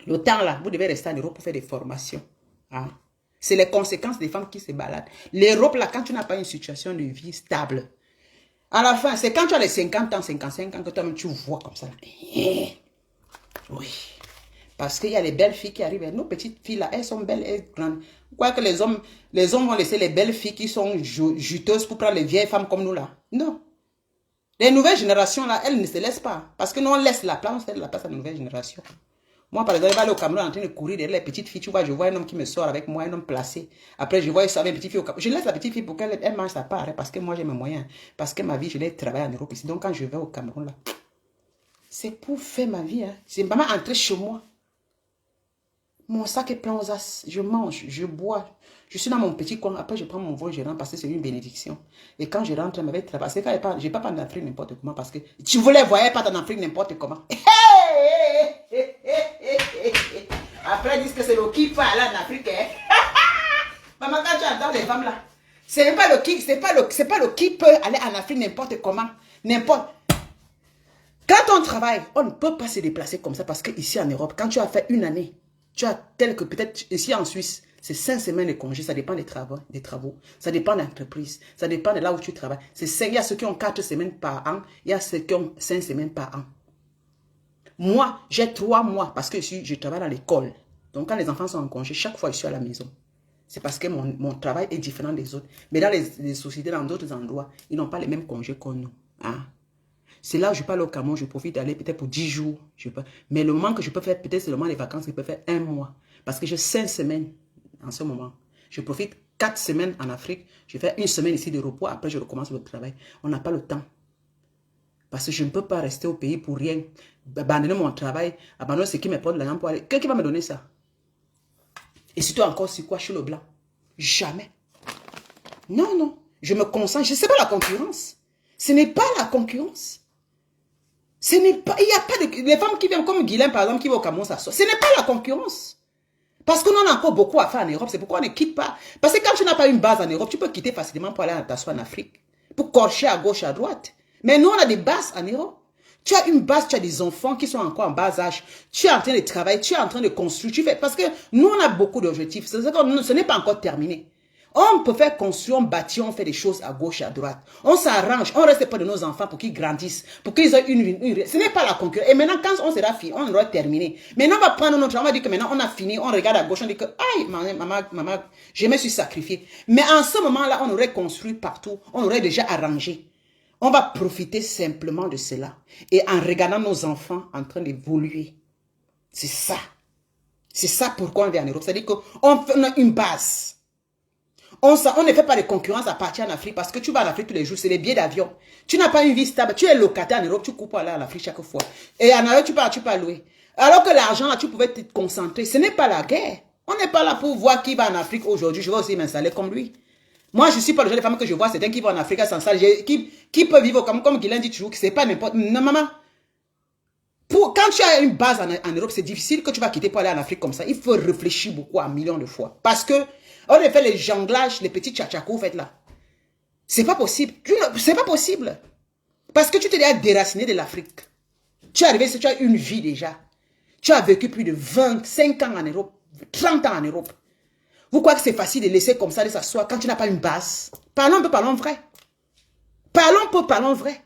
S1: Le temps là, vous devez rester en Europe pour faire des formations. Hein? C'est les conséquences des femmes qui se baladent. L'Europe, là, quand tu n'as pas une situation de vie stable, à la fin, c'est quand tu as les 50 ans, 55 ans, que toi-même tu vois comme ça. Là. Oui. Parce qu'il y a les belles filles qui arrivent. Nos petites filles, là, elles sont belles, elles grandes. Quoi que les hommes vont laisser les belles filles qui sont juteuses pour prendre les vieilles femmes comme nous, là. Non. Les nouvelles générations, là, elles ne se laissent pas. Parce que nous, on laisse la place, à la nouvelle génération. Moi, par exemple, je vais aller au Cameroun en train de courir derrière les petites filles. Tu vois, je vois un homme qui me sort avec moi, un homme placé. Après, je vois ça avec une petite fille au Cameroun. Je laisse la petite fille pour qu'elle mange sa part. Hein, parce que moi, j'ai mes moyens. Parce que ma vie, je l'ai travaillé en Europe ici. Donc, quand je vais au Cameroun, là, c'est pour faire ma vie. Hein. C'est pas mal entrer chez moi. Mon sac est plein aux as. Je mange, je bois. Je suis dans mon petit coin. Après, je prends mon vol, je rentre parce que c'est une bénédiction. Et quand je rentre, je vais travailler. Parce que je ne vais pas prendre en Afrique n'importe comment. Parce que tu voulais voyager pas en Afrique n'importe comment. Après, ils disent que c'est le qui peut aller en Afrique. Hein? Maman, quand tu entends les femmes là, c'est pas le qui peut aller en Afrique n'importe comment. N'importe. Quand on travaille, on ne peut pas se déplacer comme ça parce qu'ici en Europe, quand tu as fait une année, tu as tel que peut-être ici en Suisse, c'est 5 semaines de congé, ça dépend des travaux, ça dépend de l'entreprise, ça dépend de là où tu travailles. Il y a ceux qui ont 4 semaines par an, il y a ceux qui ont 5 semaines par an. Moi, j'ai 3 mois parce que je travaille dans l'école. Donc quand les enfants sont en congé, chaque fois je suis à la maison. C'est parce que mon travail est différent des autres. Mais dans les sociétés, dans d'autres endroits, ils n'ont pas les mêmes congés que nous. Hein? C'est là où je parle au Cameroun, je profite d'aller peut-être pour 10 jours. Mais le moment que je peux faire, peut-être c'est le moment des vacances, je peux faire 1 mois. Parce que j'ai 5 semaines en ce moment. Je profite 4 semaines en Afrique, je fais 1 semaine ici de repos, après je recommence le travail. On n'a pas le temps. Parce que je ne peux pas rester au pays pour rien. Abandonner mon travail, abandonner ce qui me porte l'argent pour aller. Quelqu'un va me donner ça? Et surtout encore sur quoi? Sur le blanc. Jamais. Non. Je me concentre. Je ne sais pas la concurrence. Ce n'est pas la concurrence. Ce n'est pas, il n'y a pas de, les femmes qui viennent comme Guilain par exemple qui vont au Cameroun s'asseoir. Ce n'est pas la concurrence. Parce qu'on en a encore beaucoup à faire en Europe. C'est pourquoi on ne quitte pas. Parce que quand tu n'as pas une base en Europe, tu peux quitter facilement pour aller t'asseoir en Afrique. Pour corcher à gauche, à droite. Mais nous, on a des bases en Europe. Tu as une base, tu as des enfants qui sont encore en bas âge. Tu es en train de travailler, tu es en train de construire. Parce que nous, on a beaucoup d'objectifs. Ce n'est pas encore terminé.
S4: On peut faire construire, on bâtit, on fait des choses à gauche et à droite. On s'arrange, on reste pas de nos enfants pour qu'ils grandissent, pour qu'ils aient une... Ce n'est pas la concurrence. Et maintenant, quand on sera fini, on aura terminé. Maintenant, on va prendre notre... On va dire que maintenant, on a fini, on regarde à gauche, on dit que, aïe, maman, je me suis sacrifié. Mais en ce moment-là, on aurait construit partout, on aurait déjà arrangé. On va profiter simplement de cela. Et en regardant nos enfants en train d'évoluer. C'est ça. C'est ça pourquoi on vient en Europe. C'est-à-dire qu'on a une base. On ne fait pas de concurrence à partir en Afrique parce que tu vas en Afrique tous les jours, c'est les billets d'avion. Tu n'as pas une vie stable. Tu es locataire en Europe, tu coupes pour aller en Afrique chaque fois. Et en Europe, tu peux louer. Alors que l'argent, là, tu pouvais te concentrer. Ce n'est pas la guerre. On n'est pas là pour voir qui va en Afrique aujourd'hui. Je vais aussi m'installer comme lui. Moi, je ne suis pas le genre de femme que je vois, c'est un qui va en Afrique à s'installer. Qui peut vivre comme Guylaine dit toujours, que ce n'est pas n'importe... Non, maman. Quand tu as une base en Europe, c'est difficile que tu vas quitter pour aller en Afrique comme ça. Il faut réfléchir beaucoup à millions de fois. Parce que on a fait les jonglages, les petits tchatchakos, faites là. C'est pas possible. C'est pas possible. Parce que tu t'es déjà déraciné de l'Afrique. Tu es arrivé, tu as une vie déjà. Tu as vécu plus de 25 ans en Europe, 30 ans en Europe. Vous croyez que c'est facile de laisser comme ça, de s'asseoir quand tu n'as pas une base? Parlons peu, parlons vrai. Parlons peu, parlons vrai.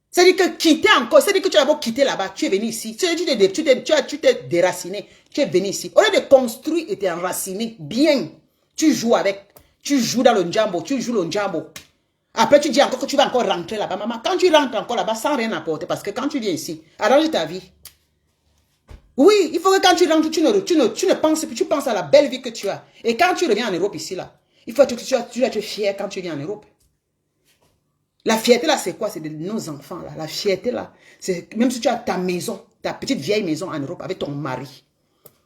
S4: C'est-à-dire que quitter encore, c'est-à-dire que tu as beau quitter là-bas, tu es venu ici, tu t'es déraciné, tu es venu ici. Au lieu de construire et t'enraciner bien, tu joues dans le njambo, tu joues le njambo. Après, tu dis encore que tu vas encore rentrer là-bas. Maman, quand tu rentres encore là-bas sans rien apporter, parce que quand tu viens ici, arrange ta vie. Oui, il faut que quand tu rentres, tu ne penses plus, tu penses à la belle vie que tu as. Et quand tu reviens en Europe ici, là, il faut que tu dois être fier quand tu viens en Europe. La fierté là, c'est quoi? C'est de nos enfants là. La fierté là, c'est même si tu as ta maison, ta petite vieille maison en Europe avec ton mari.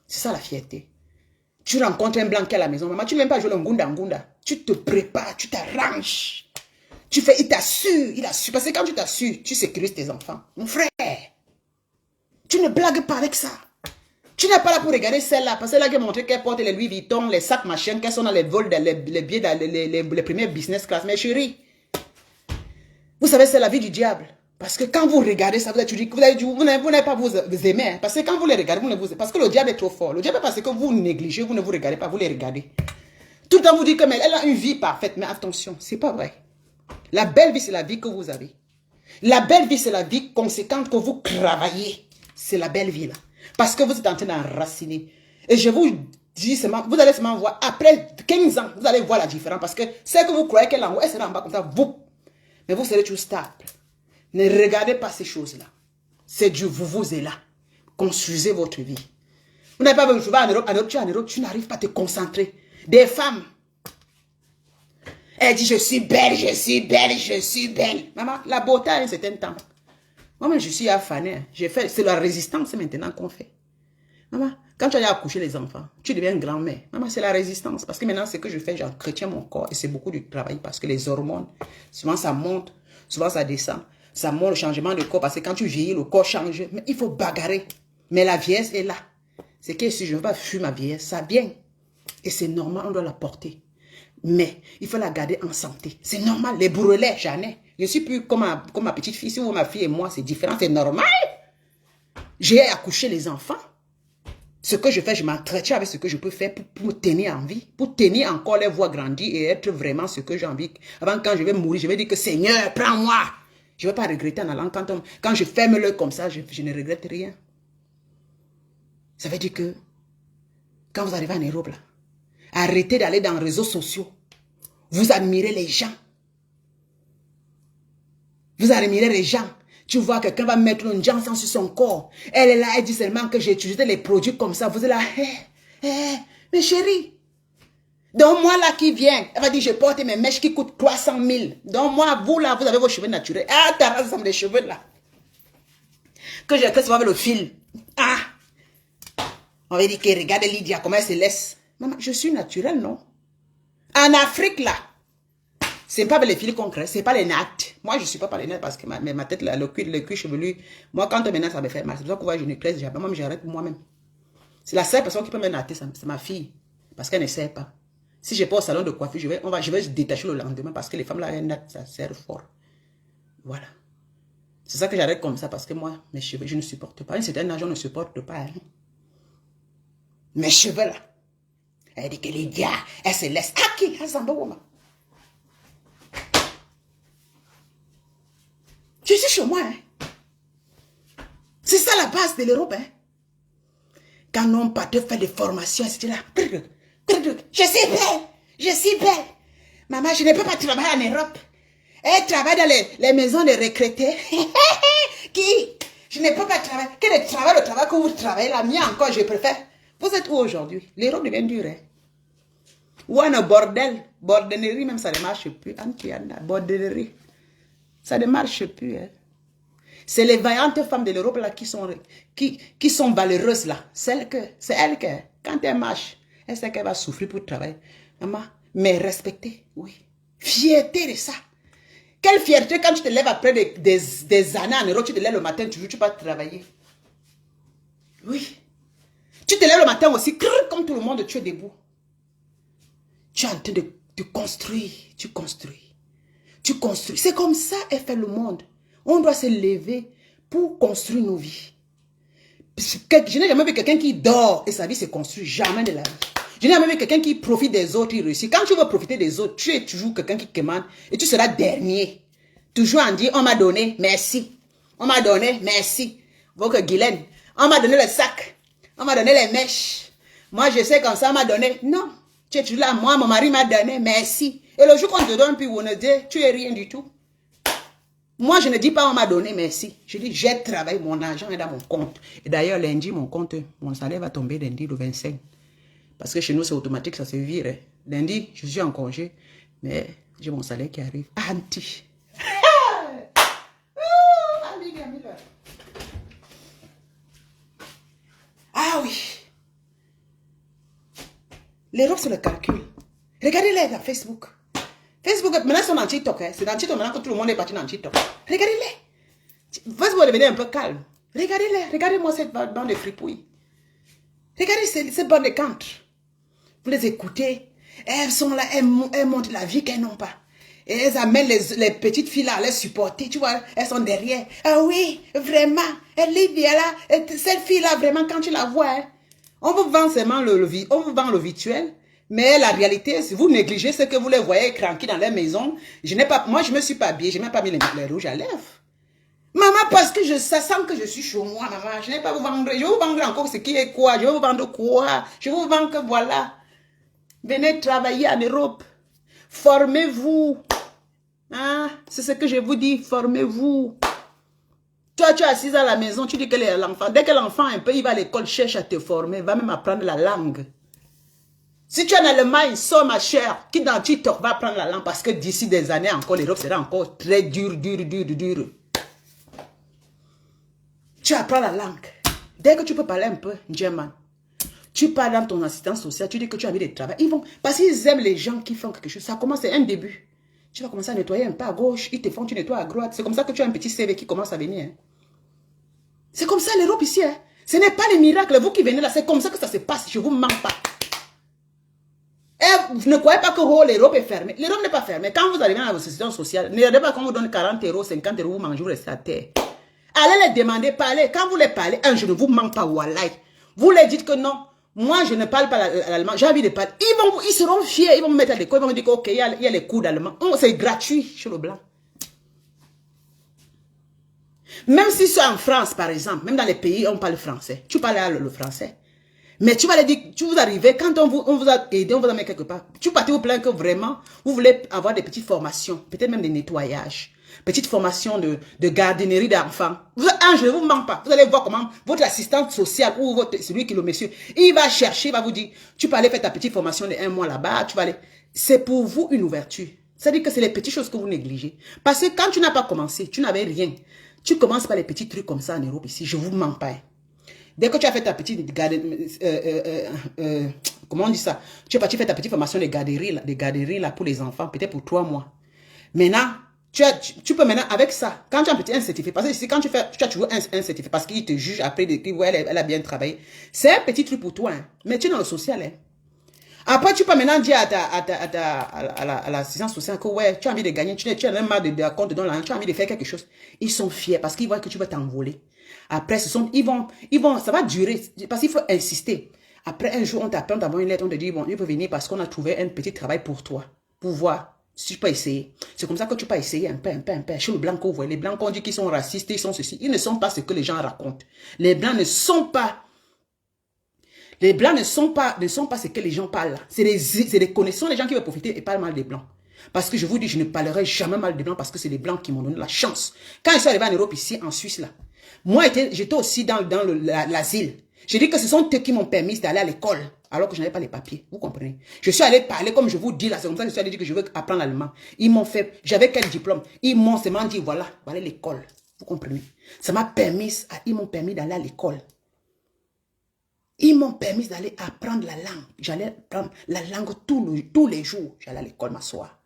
S4: C'est ça la fierté. Tu rencontres un blanc qui est à la maison. Maman, tu ne viens pas jouer le ngunda. Tu te prépares, tu t'arranges. Tu fais, il t'assure. Parce que quand tu t'assures, tu sécurises tes enfants. Mon frère, tu ne blagues pas avec ça. Tu n'es pas là pour regarder celle-là. Parce que là, qui a montré qu'elle porte les Louis Vuitton, les sacs machin, qu'elles sont dans les vols, les billets, les premiers business class. Mais chérie, vous savez, c'est la vie du diable. Parce que quand vous regardez ça, vous n'allez pas vous aimer. Hein. Parce que quand vous les regardez, vous ne vous aimez. Parce que le diable est trop fort. Le diable, parce que vous négligez, vous ne vous regardez pas, vous les regardez. Tout le temps, vous dites qu'elle a une vie parfaite. Mais attention, c'est pas vrai. La belle vie, c'est la vie que vous avez. La belle vie, c'est la vie conséquente que vous travaillez. C'est la belle vie, là. Parce que vous êtes en train d'enraciner. Et je vous dis seulement, vous allez seulement voir, après 15 ans, vous allez voir la différence. Parce que celle que vous croyez qu'elle est en haut, elle sera en bas comme ça, vous. Mais vous serez toujours stable. Ne regardez pas ces choses-là. C'est Dieu, vous êtes là. Construisez votre vie. Vous n'avez pas besoin de jouer en Europe, tu n'arrives pas à te concentrer. Des femmes. Elle dit, je suis belle, je suis belle, je suis belle. Maman, la beauté a un certain temps. Moi-même, je suis affanée. C'est la résistance maintenant qu'on fait. Maman, quand tu as accouché les enfants, tu deviens grand-mère. Maman, c'est la résistance. Parce que maintenant, ce que je fais, j'entretiens mon corps. Et c'est beaucoup de travail parce que les hormones, souvent ça monte, souvent ça descend. Ça monte le changement de corps parce que quand tu vieillis, le corps change. Mais il faut bagarrer. Mais la vieillesse est là. C'est que si je ne veux pas fuir ma vieillesse, ça vient. Et c'est normal, on doit la porter. Mais il faut la garder en santé. C'est normal. Les bourrelets, j'en ai. Je ne suis plus comme ma petite fille. Si vous, ma fille et moi, c'est différent. C'est normal. J'ai accouché les enfants. Ce que je fais, je m'entretiens avec ce que je peux faire pour tenir en vie, pour tenir encore les voix grandir et être vraiment ce que j'ai envie. Avant, quand je vais mourir, je vais dire que Seigneur, prends-moi. Je ne vais pas regretter en allant. Quand je ferme l'œil comme ça, je ne regrette rien. Ça veut dire que quand vous arrivez en Europe, là, arrêtez d'aller dans les réseaux sociaux. Vous admirez les gens. Vous admirez les gens. Tu vois, quelqu'un va mettre une janson sur son corps. Elle est là, elle dit seulement que j'ai utilisé les produits comme ça. Vous êtes là, mais chérie, donne-moi là qui vient. Elle va dire, je porte mes mèches qui coûtent 300 000. Donne-moi, vous là, vous avez vos cheveux naturels. Ah, t'as raison, les cheveux là. Que j'ai fait avec le fil. Ah, on va dire que regarde Lydia, comment elle se laisse. Maman, je suis naturelle, non? En Afrique là, c'est pas les fils concrets, c'est pas les nattes. Moi, je suis pas par les nattes parce que ma tête, là, le cuir chevelu, moi, quand maintenant, ça me fait mal. C'est pour ça que vous voyez, je ne crève jamais. Moi, j'arrête pour moi-même. C'est la seule personne qui peut me natter, c'est ma fille. Parce qu'elle ne sait pas. Si je vais pas au salon de coiffure, je vais se détacher le lendemain parce que les femmes là, elles nattent, ça sert fort. Voilà. C'est ça que j'arrête comme ça parce que moi, mes cheveux, je ne supporte pas. Un certain âge, on ne supporte pas. Hein. Mes cheveux là. Elle dit que Lydia, elle se laisse. À qui? À Zambawoma. Je suis chez moi. Hein. C'est ça la base de l'Europe. Hein. Quand on part de faire des formations, etc. Je suis belle. Je suis belle. Maman, je ne peux pas travailler en Europe. Elle travaille dans les maisons de retraités. Qui? Je ne peux pas travailler. Quel est le travail que vous travaillez? La mienne encore, je préfère. Vous êtes où aujourd'hui? L'Europe devient dure. Hein? Ou un bordel. Bordellerie, même ça ne marche plus. Bordellerie. Ça ne marche plus. Hein? C'est les vaillantes femmes de l'Europe là qui sont valeureuses là. C'est elle que, quand elle marche, elle sait qu'elle va souffrir pour travailler. Maman, mais respecter, oui. Fierté de ça. Quelle fierté quand tu te lèves après des années en Europe, tu te lèves le matin, tu vas travailler. Oui. Tu te lèves le matin aussi, comme tout le monde, tu es debout. Tu es en train de construire. Tu construis. Tu construis. C'est comme ça est fait le monde. On doit se lever pour construire nos vies. Je n'ai jamais vu quelqu'un qui dort et sa vie se construit. Jamais de la vie. Je n'ai jamais vu quelqu'un qui profite des autres, il réussit. Quand tu veux profiter des autres, tu es toujours quelqu'un qui commande et tu seras dernier. Toujours en dire, on m'a donné, merci. On m'a donné, merci. Votre Guylaine, on m'a donné le sac. On m'a donné les mèches. Moi, je sais comme ça, on m'a donné. Non, tu es toujours là. Moi, mon mari m'a donné, merci. Et le jour qu'on te donne, puis on te dit, tu es rien du tout. Moi, je ne dis pas on m'a donné, merci. Je dis, j'ai travaillé, mon argent est dans mon compte. Et d'ailleurs, lundi, mon salaire va tomber lundi le 25. Parce que chez nous, c'est automatique, ça se vire. Lundi, je suis en congé, mais j'ai mon salaire qui arrive. Anti. Ah oui. L'Europe, c'est le calcul. Regardez-les dans Facebook. Facebook, maintenant, ils sont dans TikTok. Hein. C'est dans TikTok maintenant que tout le monde est parti dans TikTok. Regardez-les. Facebook devenez un peu calme. Regardez-les. Regardez-moi cette bande de fripouilles. Regardez cette bande de cantres. Vous les écoutez. Elles sont là, elles montrent la vie qu'elles n'ont pas. Et elles amènent les petites filles là à les supporter. Tu vois, elles sont derrière. Ah oui, vraiment. Elle est bien là. Cette fille-là, vraiment, quand tu la vois, hein, on vous vend seulement le virtuel. Mais la réalité, si vous négligez ce que vous les voyez cranquer dans les maisons, moi, je ne me suis pas habillée, je n'ai même pas mis les rouges à lèvres. Maman, parce que ça sent que je suis chez moi, maman. Je n'ai pas vous vendre. Je vais vous vendre encore ce qui est quoi. Je vais vous vendre quoi. Je vais vous vendre que voilà. Venez travailler en Europe. Formez-vous. Hein? C'est ce que je vous dis. Formez-vous. Toi, tu es assise à la maison. Tu dis que l'enfant, dès que l'enfant un peu, il va à l'école, cherche à te former. Va même apprendre la langue. Si tu es en Allemagne, sors ma chère, qui dans TikTok va apprendre la langue. Parce que d'ici des années encore, l'Europe sera encore très dur. Tu apprends la langue. Dès que tu peux parler un peu German, tu parles dans ton assistance sociale, tu dis que tu as envie de travailler. Ils vont, parce qu'ils aiment les gens qui font quelque chose. Ça commence, c'est un début. Tu vas commencer à nettoyer un peu à gauche, ils te font, tu nettoies à droite. C'est comme ça que tu as un petit CV qui commence à venir. Hein. C'est comme ça l'Europe ici. Hein. Ce n'est pas les miracles. Vous qui venez là, c'est comme ça que ça se passe. Je ne vous mens pas. Et vous ne croyez pas que l'Europe est fermée. L'Europe n'est pas fermée. Quand vous arrivez dans votre assistance sociale, ne regardez pas qu'on vous donne 40 €, 50 €, vous mangez, vous restez à terre. Allez les demander, parlez. Quand vous les parlez, je ne vous mens pas, wallahi. Vous les dites que non, moi je ne parle pas l'allemand, j'ai envie de parler. Ils seront fiers, ils vont me mettre à l'école, ils vont me dire ok, il y a les cours d'allemand. C'est gratuit chez le blanc. Même si c'est en France, par exemple, même dans les pays où on parle français, tu parles le français. Mais tu vas leur dire, tu vous arrivez, quand on vous a aidé, on vous a mis quelque part. Tu partez vous plaindre que vraiment, vous voulez avoir des petites formations, peut-être même des nettoyages. Petite formation de gardinerie d'enfants. Je ne vous mens pas. Vous allez voir comment votre assistante sociale ou celui qui est le monsieur, il va chercher, il va vous dire, tu peux aller faire ta petite formation de 1 mois là-bas, tu vas aller. C'est pour vous une ouverture. C'est-à-dire que c'est les petites choses que vous négligez. Parce que quand tu n'as pas commencé, tu n'avais rien. Tu commences par les petits trucs comme ça en Europe ici, je ne vous mens pas. Dès que tu as fait ta petite comment on dit ça? Tu es parti faire ta petite formation de garderie là, pour les enfants, peut-être pour 3 mois. Maintenant, tu peux maintenant, avec ça, quand tu as un certificat, parce que ici, quand tu as toujours un certificat, parce qu'il te juge après, elle a bien travaillé, c'est un petit truc pour toi, hein, mais tu es dans le social. Hein. Après, tu peux maintenant dire à l'assistance sociale que ouais, tu as envie de gagner, tu as un marre de compte dedans, tu as envie de faire quelque chose. Ils sont fiers parce qu'ils voient que tu vas t'envoler. Après, ça va durer, parce qu'il faut insister. Après, un jour, on t'appelle, on t'envoie une lettre, on te dit, bon, il peut venir parce qu'on a trouvé un petit travail pour toi. Pour voir si tu peux essayer. C'est comme ça que tu peux essayer un peu. Chez les Blancs, vous voyez, les Blancs, on dit qu'ils sont racistes, ils sont ceci. Ils ne sont pas ce que les gens racontent. Les Blancs ne sont pas... Les Blancs ne sont pas ce que les gens parlent. C'est des connaissances, les gens qui veulent profiter et parlent mal des Blancs. Parce que je vous dis, je ne parlerai jamais mal des Blancs parce que c'est les Blancs qui m'ont donné la chance. Quand je suis arrivé en Europe, ici, en Suisse, là, moi, j'étais aussi dans l'asile. J'ai dit que ce sont eux qui m'ont permis d'aller à l'école, alors que je n'avais pas les papiers. Vous comprenez? Je suis allé parler, comme je vous dis là, c'est comme ça que je suis allé dire que je veux apprendre l'allemand. Ils m'ont fait, j'avais quel diplôme? Ils m'ont seulement dit, voilà l'école. Vous comprenez? Ça m'a permis, ils m'ont permis d'aller à l'école. Ils m'ont permis d'aller apprendre la langue. J'allais apprendre la langue tous les jours. J'allais à l'école m'asseoir.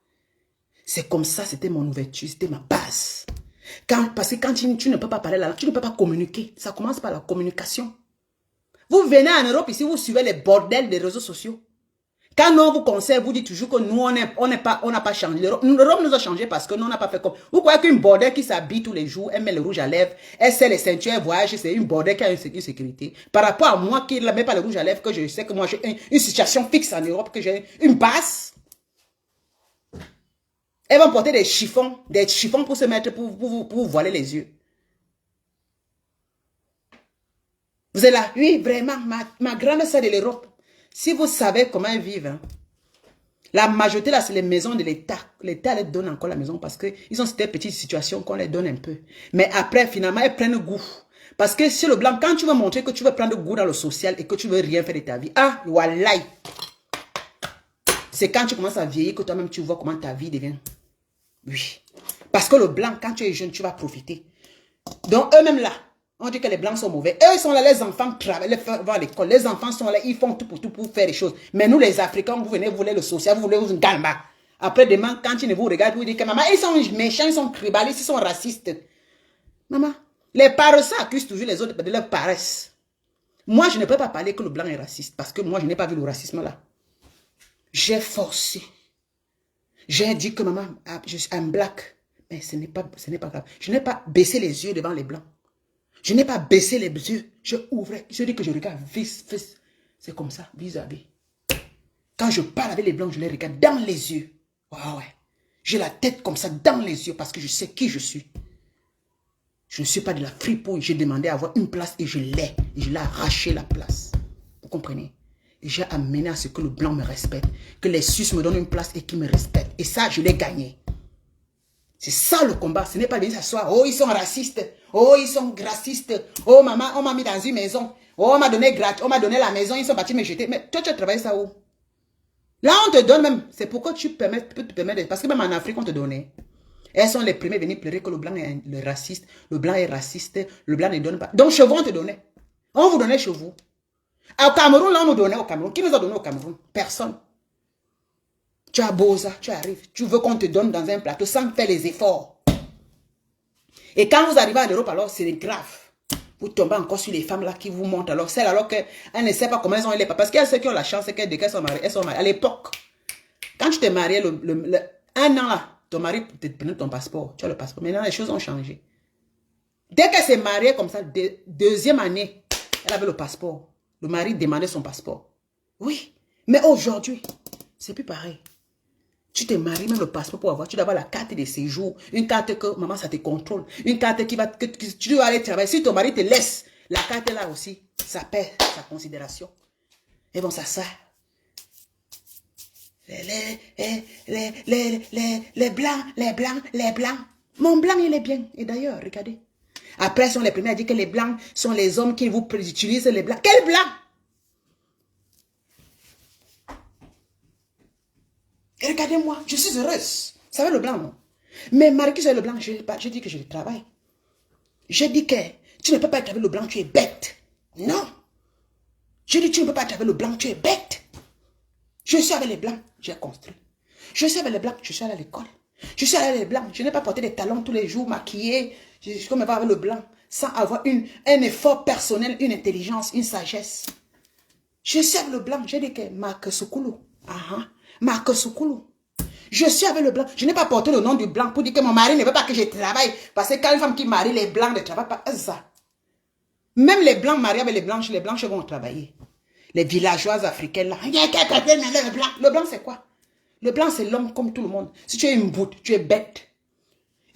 S4: C'est comme ça, c'était mon ouverture, c'était ma base. Parce que quand tu ne peux pas parler la langue, tu ne peux pas communiquer. Ça commence par la communication. Vous venez en Europe ici, vous suivez les bordels des réseaux sociaux. Quand on vous conseille, vous dites toujours que nous, on n'a pas changé. L'Europe nous a changé parce que nous, on n'a pas fait comme... Vous croyez qu'une bordel qui s'habille tous les jours, elle met le rouge à lèvres, elle sait les ceintures, elle voyage, c'est une bordel qui a une sécurité. Par rapport à moi qui ne met pas le rouge à lèvres, que je sais que moi, j'ai une situation fixe en Europe, que j'ai une base. Elles vont porter des chiffons pour se mettre, pour vous voiler les yeux. Vous êtes là? Oui, vraiment, ma grande sœur de l'Europe. Si vous savez comment elles vivent, hein, la majorité là, c'est les maisons de l'État. L'État les donne encore la maison parce qu'ils ont cette petite situation qu'on les donne un peu. Mais après, finalement, elles prennent goût. Parce que sur le blanc, quand tu veux montrer que tu veux prendre goût dans le social et que tu veux rien faire de ta vie, ah, wallahi. C'est quand tu commences à vieillir que toi-même tu vois comment ta vie devient. Oui. Parce que le blanc, quand tu es jeune, tu vas profiter. Donc, eux-mêmes là, on dit que les blancs sont mauvais. Eux, ils sont là, les enfants travaillent, vont à l'école. Les enfants sont là, ils font tout pour faire des choses. Mais nous, les Africains, vous venez, vous voulez le social, vous voulez une gamba. Après, demain, quand ils ne vous regardent, vous dites que maman, ils sont méchants, ils sont tribalistes, ils sont racistes. Maman, les paresseux accusent toujours les autres de leur paresse. Moi, je ne peux pas parler que le blanc est raciste parce que moi, je n'ai pas vu le racisme là. J'ai forcé. J'ai dit que maman, je suis un black. Mais ce n'est pas grave. Je n'ai pas baissé les yeux devant les blancs. Je n'ai pas baissé les yeux. Je ouvrais. Je dis que je regarde vis. C'est comme ça, vis-à-vis. Quand je parle avec les blancs, je les regarde dans les yeux. Ouais. J'ai la tête comme ça dans les yeux parce que je sais qui je suis. Je ne suis pas de la fripouille. J'ai demandé à avoir une place et je l'ai. Et je l'ai arraché la place. Vous comprenez? Et j'ai amené à ce que le blanc me respecte. Que les Suisses me donnent une place et qu'ils me respectent. Et ça, je l'ai gagné. C'est ça le combat. Ce n'est pas venir s'asseoir. Oh, ils sont racistes. Oh, ils sont racistes. Oh, maman, on m'a mis dans une maison. Oh, on m'a donné gratuit. On m'a donné la maison. Ils sont partis me jeter. Mais toi, tu as travaillé ça où? Là, on te donne même. C'est pourquoi tu peux te permettre. Parce que même en Afrique, on te donnait. Elles sont les premiers à venir pleurer que le blanc est le raciste. Le blanc est raciste. Le blanc ne donne pas. Donc, chez vous, on te donnait. On vous donnait chez vous. Au Cameroun, là, on nous donnait au Cameroun. Qui nous a donné au Cameroun? Personne. Tu as beau ça, tu arrives. Tu veux qu'on te donne dans un plateau sans faire les efforts. Et quand vous arrivez en Europe, alors c'est grave. Vous tombez encore sur les femmes là qui vous montrent. Alors celles alors qu'elles ne savent pas comment elles ont eu les papas. Parce qu'il y a ceux qui ont la chance, c'est qu'elles sont mariées. Elles sont mariées. À l'époque, quand tu t'es marié, un an là, ton mari te prenait ton passeport. Tu as le passeport. Maintenant, les choses ont changé. Dès qu'elle s'est mariée comme ça, deuxième année, elle avait le passeport. Le mari demandait son passeport. Oui. Mais aujourd'hui, c'est plus pareil. Tu te maries, même le passeport pour avoir, tu dois avoir la carte de séjour, une carte que maman ça te contrôle, une carte qui va, que tu dois aller travailler. Si ton mari te laisse, la carte est là aussi, ça perd sa considération. Et bon, ça sert. Les blancs. Mon blanc, il est bien. Et d'ailleurs, regardez. Après, ils sont les premiers à dire que les blancs sont les hommes qui vous utilisent les blancs. Quel blanc? Et regardez-moi, je suis heureuse. Vous savez le blanc, non? Mais Marcus est le blanc, je dis que je travaille. Je dis que tu ne peux pas être avec le blanc, tu es bête. Non. Je dis tu ne peux pas être avec le blanc, tu es bête. Je suis avec les blancs, j'ai construit. Je suis avec les blancs, je suis allé à l'école. Je suis allé avec les blancs, je n'ai pas porté des talons tous les jours, maquillé. Je suis comme avec le blanc, sans avoir un effort personnel, une intelligence, une sagesse. Je suis avec le blanc, j'ai dit que Marc Soukoulou. Marc Soukoulou. Je suis avec le blanc. Je n'ai pas porté le nom du blanc pour dire que mon mari ne veut pas que je travaille. Parce que quand une femme qui marie les blancs ne travaille pas. Ça. Même les blancs mariés avec les blanches vont travailler. Les villageoises africaines là. Le blanc c'est quoi? Le blanc c'est l'homme comme tout le monde. Si tu es une boute, tu es bête.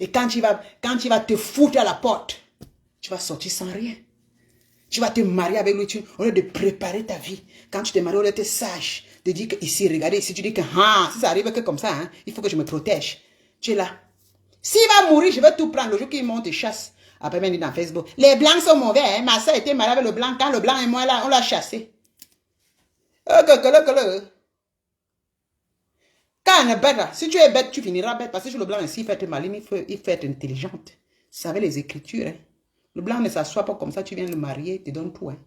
S4: Et quand tu vas te foutre à la porte, tu vas sortir sans rien. Tu vas te marier avec lui, au lieu de préparer ta vie. Quand tu te maries, au lieu d'être sage, de dire que ici, regardez, ici, tu dis que si ça arrive que comme ça, hein, il faut que je me protège. Tu es là. S'il va mourir, je vais tout prendre. Le jour qu'il monte et chasse. Après, même dit dans Facebook, les blancs sont mauvais. Hein? Ma soeur était mariée avec le blanc. Quand le blanc est mort, là, on l'a chassé. Quand on est bête, là, si tu es bête, tu finiras bête. Parce que sur le blanc, ici, il faut être malin, il faut être intelligente. Vous savez les écritures, hein? Le blanc ne s'assoit pas comme ça, tu viens le marier, te donne tout. Hein.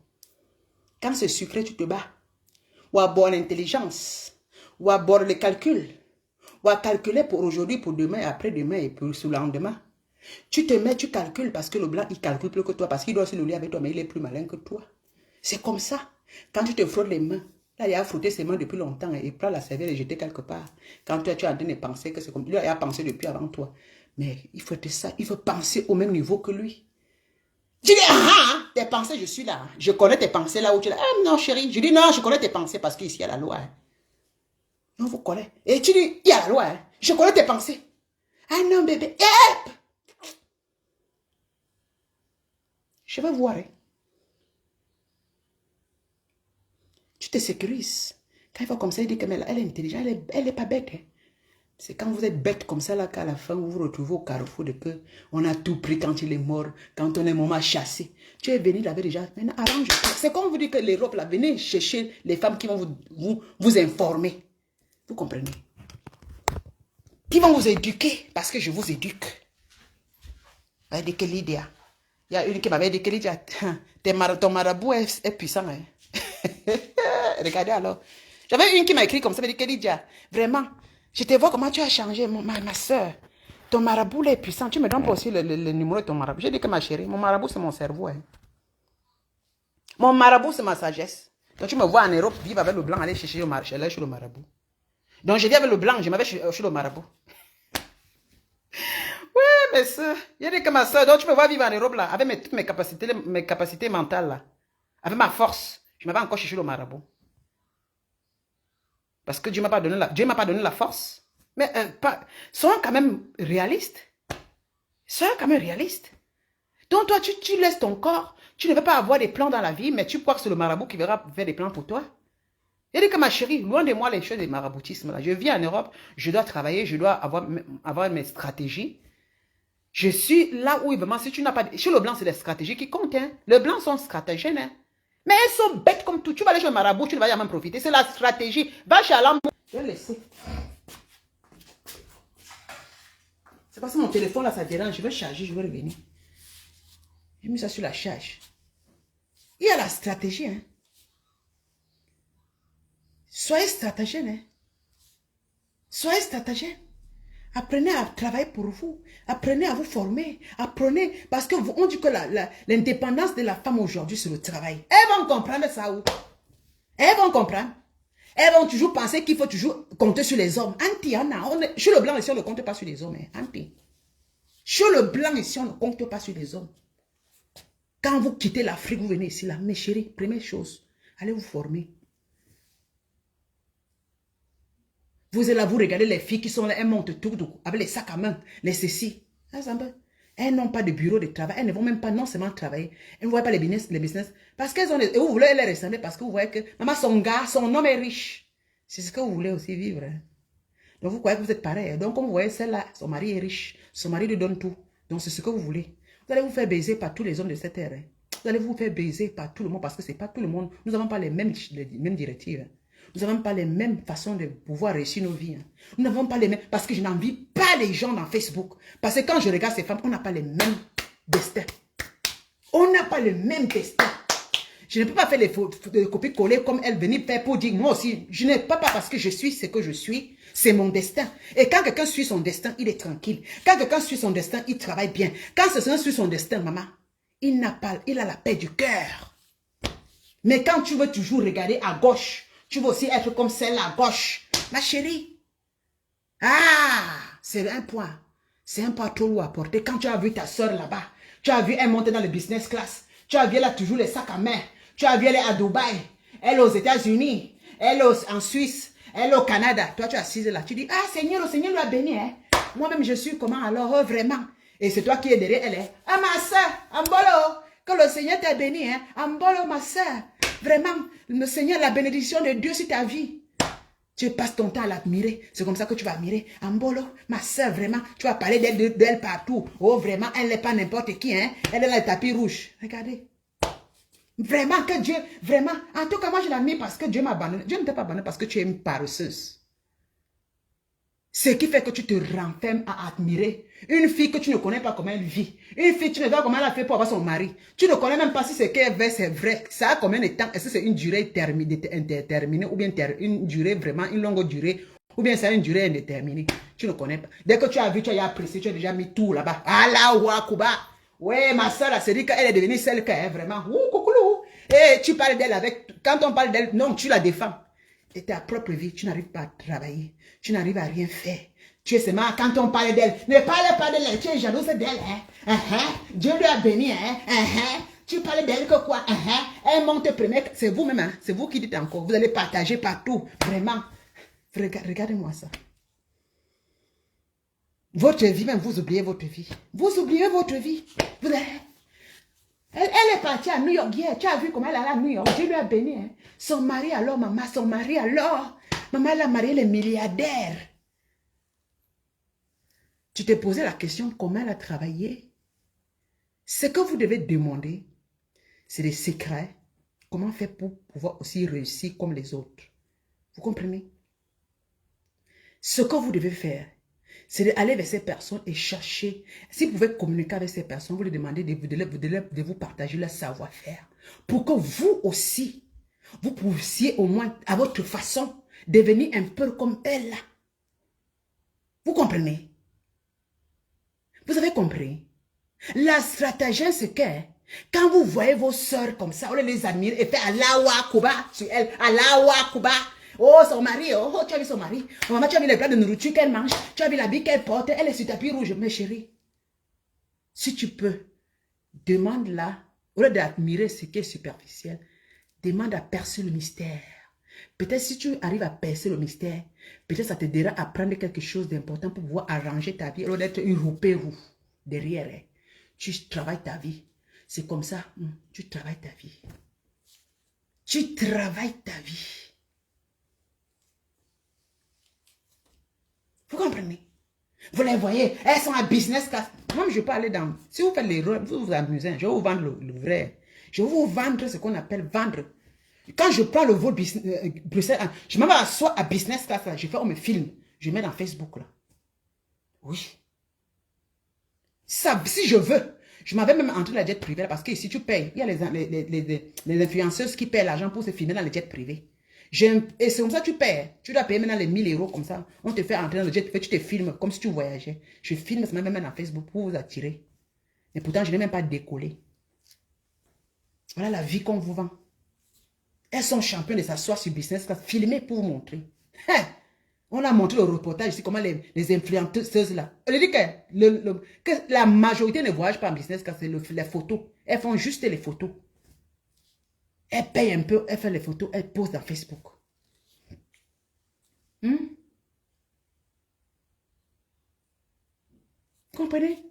S4: Quand c'est sucré, tu te bats. Ou à boire l'intelligence. Ou à boire les calculs. Ou à calculer pour aujourd'hui, pour demain, après-demain et pour le lendemain. Tu te mets, tu calcules parce que le blanc, il calcule plus que toi. Parce qu'il doit se le lier avec toi, mais il est plus malin que toi. C'est comme ça. Quand tu te frottes les mains, là, il a frotté ses mains depuis longtemps et il prend la serviette et jeter quelque part. Quand toi, tu es en train de penser que c'est comme lui, il a pensé depuis avant toi. Mais il faut être ça. Il faut penser au même niveau que lui. Tu dis, tes pensées, je suis là. Je connais tes pensées là où tu es là. Ah non, chérie. Je dis, non, je connais tes pensées parce qu'ici, il y a la loi. Hein. On vous connaît. Et tu dis, il y a la loi. Hein. Je connais tes pensées. Ah non, bébé. Yep. Je vais voir. Hein. Tu te sécurises. Quand il faut comme ça, il dit qu'elle est intelligente. Elle n'est pas bête. Hein. C'est quand vous êtes bête comme ça, là, qu'à la fin, vous vous retrouvez au carrefour de que on a tout pris quand il est mort, quand on est moment chassé. Tu es venu, il avait déjà, maintenant, arrange-toi. C'est comme vous dites que l'Europe, là, venez chercher les femmes qui vont vous informer. Vous comprenez? Qui vont vous éduquer, parce que je vous éduque. Elle dit que Lydia. Il y a une qui m'avait dit que Lydia, ton marabout est puissant. Hein? Regardez alors. J'avais une qui m'a écrit comme ça, elle m'a dit que Lydia, vraiment, je te vois comment tu as changé, ma soeur. Ton marabout est puissant. Tu me donnes pas aussi le numéro de ton marabout. J'ai dit que ma chérie, mon marabout, c'est mon cerveau. Hein. Mon marabout, c'est ma sagesse. Donc, tu me vois en Europe vivre avec le blanc, aller chercher au marché. Là, je suis le marabout. Donc, je vis avec le blanc, je m'avais chez le marabout. Oui, mais ça. J'ai dit que ma soeur, donc tu me vois vivre en Europe, là, avec toutes mes capacités mentales, là. Avec ma force. Je m'avais encore cherché le marabout. Parce que Dieu ne m'a pas donné la force. Mais sois quand même réaliste. Sois quand même réaliste. Donc toi, tu laisses ton corps. Tu ne veux pas avoir des plans dans la vie, mais tu crois que c'est le marabout qui verra faire des plans pour toi. Il dit que ma chérie, loin de moi les choses des maraboutismes. Là. Je vis en Europe, je dois travailler, je dois avoir mes stratégies. Je suis là où, vraiment, si tu n'as pas... Chez le blanc, c'est les stratégies qui comptent. Hein. Le blanc sont stratégènes. Hein. Mais elles sont bêtes comme tout. Tu vas aller chez le marabout, tu ne vas jamais en profiter. C'est la stratégie. Va chez Alambo. Je vais laisser. C'est parce que mon téléphone là, ça dérange. Je vais charger, je vais revenir. J'ai mis ça sur la charge. Il y a la stratégie. Hein. Soyez stratégène. Hein. Soyez stratégène. Apprenez à travailler pour vous. Apprenez à vous former. Apprenez. Parce qu'on dit que l'indépendance de la femme aujourd'hui, c'est le travail. Elles vont comprendre ça où? Elles vont comprendre. Elles vont toujours penser qu'il faut toujours compter sur les hommes. Anti, chez le blanc ici, on ne compte pas sur les hommes. Hein. Anti. Chez le blanc ici, on ne compte pas sur les hommes. Quand vous quittez l'Afrique, vous venez ici, là. Mes chéris, première chose, allez vous former. Vous êtes là, vous regardez les filles qui sont là, elles montent tout avec les sacs à main, les ceci. Elles n'ont pas de bureau de travail, elles ne vont même pas non seulement travailler. Elles ne voient pas les business. Parce qu'elles ont et vous voulez les ressembler parce que vous voyez que maman, son homme est riche. C'est ce que vous voulez aussi vivre. Hein. Donc vous croyez que vous êtes pareil. Donc comme vous voyez celle-là, son mari est riche. Son mari lui donne tout. Donc c'est ce que vous voulez. Vous allez vous faire baiser par tous les hommes de cette terre. Hein. Vous allez vous faire baiser par tout le monde parce que ce n'est pas tout le monde. Nous n'avons pas les mêmes directives. Nous n'avons pas les mêmes façons de pouvoir réussir nos vies. Hein. Nous n'avons pas les mêmes... Parce que je n'envie pas les gens dans Facebook. Parce que quand je regarde ces femmes, on n'a pas les mêmes destins. On n'a pas le même destin. Je ne peux pas faire les copier-coller comme elle venait faire pour dire, moi aussi, je n'ai pas parce que je suis ce que je suis. C'est mon destin. Et quand quelqu'un suit son destin, il est tranquille. Quand quelqu'un suit son destin, il travaille bien. Quand quelqu'un suit son destin, maman, il a la paix du cœur. Mais quand tu veux toujours regarder à gauche, tu veux aussi être comme celle-là à gauche. Ma chérie. Ah, c'est un point. C'est un pas trop lourd à porter. Quand tu as vu ta soeur là-bas, tu as vu elle monter dans le business class. Tu as vu elle a toujours les sacs à main. Tu as vu elle est à Dubaï. elle est aux États-Unis, elle est en Suisse, elle est au Canada. Toi, tu es assise là, tu dis, ah Seigneur, le Seigneur l'a béni. Hein? Moi-même, je suis comment alors, oh, vraiment. Et c'est toi qui es derrière elle. Hein? Ah, ma soeur, Ambolo, que le Seigneur t'a béni. Hein? Ambolo, ma soeur, vraiment, le Seigneur, la bénédiction de Dieu sur ta vie. Tu passes ton temps à l'admirer. C'est comme ça que tu vas admirer. Ambolo, ma soeur, vraiment, tu vas parler d'elle partout. Oh, vraiment, elle n'est pas n'importe qui. Hein? Elle est là, le tapis rouge. Regardez. Vraiment, que Dieu, vraiment. En tout cas, moi, je l'admire parce que Dieu m'a abandonné. Dieu ne t'a pas abandonné parce que tu es une paresseuse. Ce qui fait que tu te renfermes à admirer une fille que tu ne connais pas comment elle vit. Une fille, tu ne sais pas comment elle a fait pour avoir son mari. Tu ne connais même pas si ce qu'elle veut, c'est vrai. Ça a combien de temps? Est-ce que c'est une durée indéterminée ou bien une durée vraiment, une longue durée? Ou bien c'est une durée indéterminée? Tu ne connais pas. Dès que tu as vu, tu as apprécié, tu as déjà mis tout là-bas. Allah Wakuba. Ouais, ma soeur, c'est dit qu'elle est devenue celle qu'elle est vraiment. Ouh, coucou. Et tu parles d'elle avec... Quand on parle d'elle, non, tu la défends. Et ta propre vie, tu n'arrives pas à travailler. Tu n'arrives à rien faire. Tu es seulement, quand on parle d'elle, ne parle pas d'elle, tu es jalouse d'elle. Hein? Dieu lui a béni. Hein? Tu parles d'elle que quoi? Elle monte première. C'est vous-même, hein? C'est vous qui dites encore. Vous allez partager partout. Vraiment. Regardez-moi ça. Votre vie, même vous oubliez votre vie. Vous oubliez votre vie. Vous allez... Elle est partie à New York hier. Tu as vu comment elle est à New York. Dieu lui a béni. Hein? Son mari alors, maman. Son mari alors. Maman, elle a marié les milliardaires. Tu t'es posé la question comment elle a travaillé. Ce que vous devez demander, c'est des secrets. Comment faire pour pouvoir aussi réussir comme les autres. Vous comprenez? Ce que vous devez faire, c'est d'aller vers ces personnes et chercher. Si vous pouvez communiquer avec ces personnes, vous les demandez de vous partager leur savoir-faire. Pour que vous aussi, vous puissiez au moins, à votre façon, devenir un peu comme elle. Vous comprenez? Vous avez compris? La stratégie, c'est que quand vous voyez vos soeurs comme ça, on les admire et fait Allahu Akbar sur elle. Allahu Akbar. Oh, son mari, oh, tu as vu son mari. Oh, maman, tu as vu les plats de nourriture qu'elle mange. Tu as vu l'habit qu'elle porte. Elle est sur tapis rouge. Mais chérie, si tu peux, demande-la, au lieu d'admirer ce qui est superficiel, demande à percer le mystère. Peut-être si tu arrives à percer le mystère, peut-être ça t'aidera à prendre quelque chose d'important pour pouvoir arranger ta vie, au lieu d'être une roupée roue derrière elle. Tu travailles ta vie. C'est comme ça, tu travailles ta vie. Tu travailles ta vie. Vous comprenez? Vous les voyez, elles sont à business class. Moi, je peux aller dans... Si vous faites l'erreur, vous vous amusez, je vais vous vendre le vrai. Je vais vous vendre ce qu'on appelle vendre. Quand je prends le vol Bruxelles, je m'en vais asseoir à business class, là, je fais, on me filme, je mets dans Facebook, là. Oui. Ça, si je veux, je m'avais même entré dans la jet privée, parce que ici, tu payes. Il y a les influenceuses qui paient l'argent pour se filmer dans les jets privés. Et c'est comme ça que tu payes. Tu dois payer maintenant les 1000 € comme ça. On te fait entrer dans le jet privé, tu te filmes comme si tu voyageais. Je filme ça même dans Facebook pour vous attirer. Et pourtant, je n'ai même pas décollé. Voilà la vie qu'on vous vend. Elles sont championnes de s'asseoir sur business class, filmer pour vous montrer. On a montré le reportage ici, comment les influenceuses là. Elle dit que la majorité ne voyage pas en business class, c'est les photos. Elles font juste les photos. Elle paye un peu, elle fait les photos, elle pose dans Facebook. Comprenez?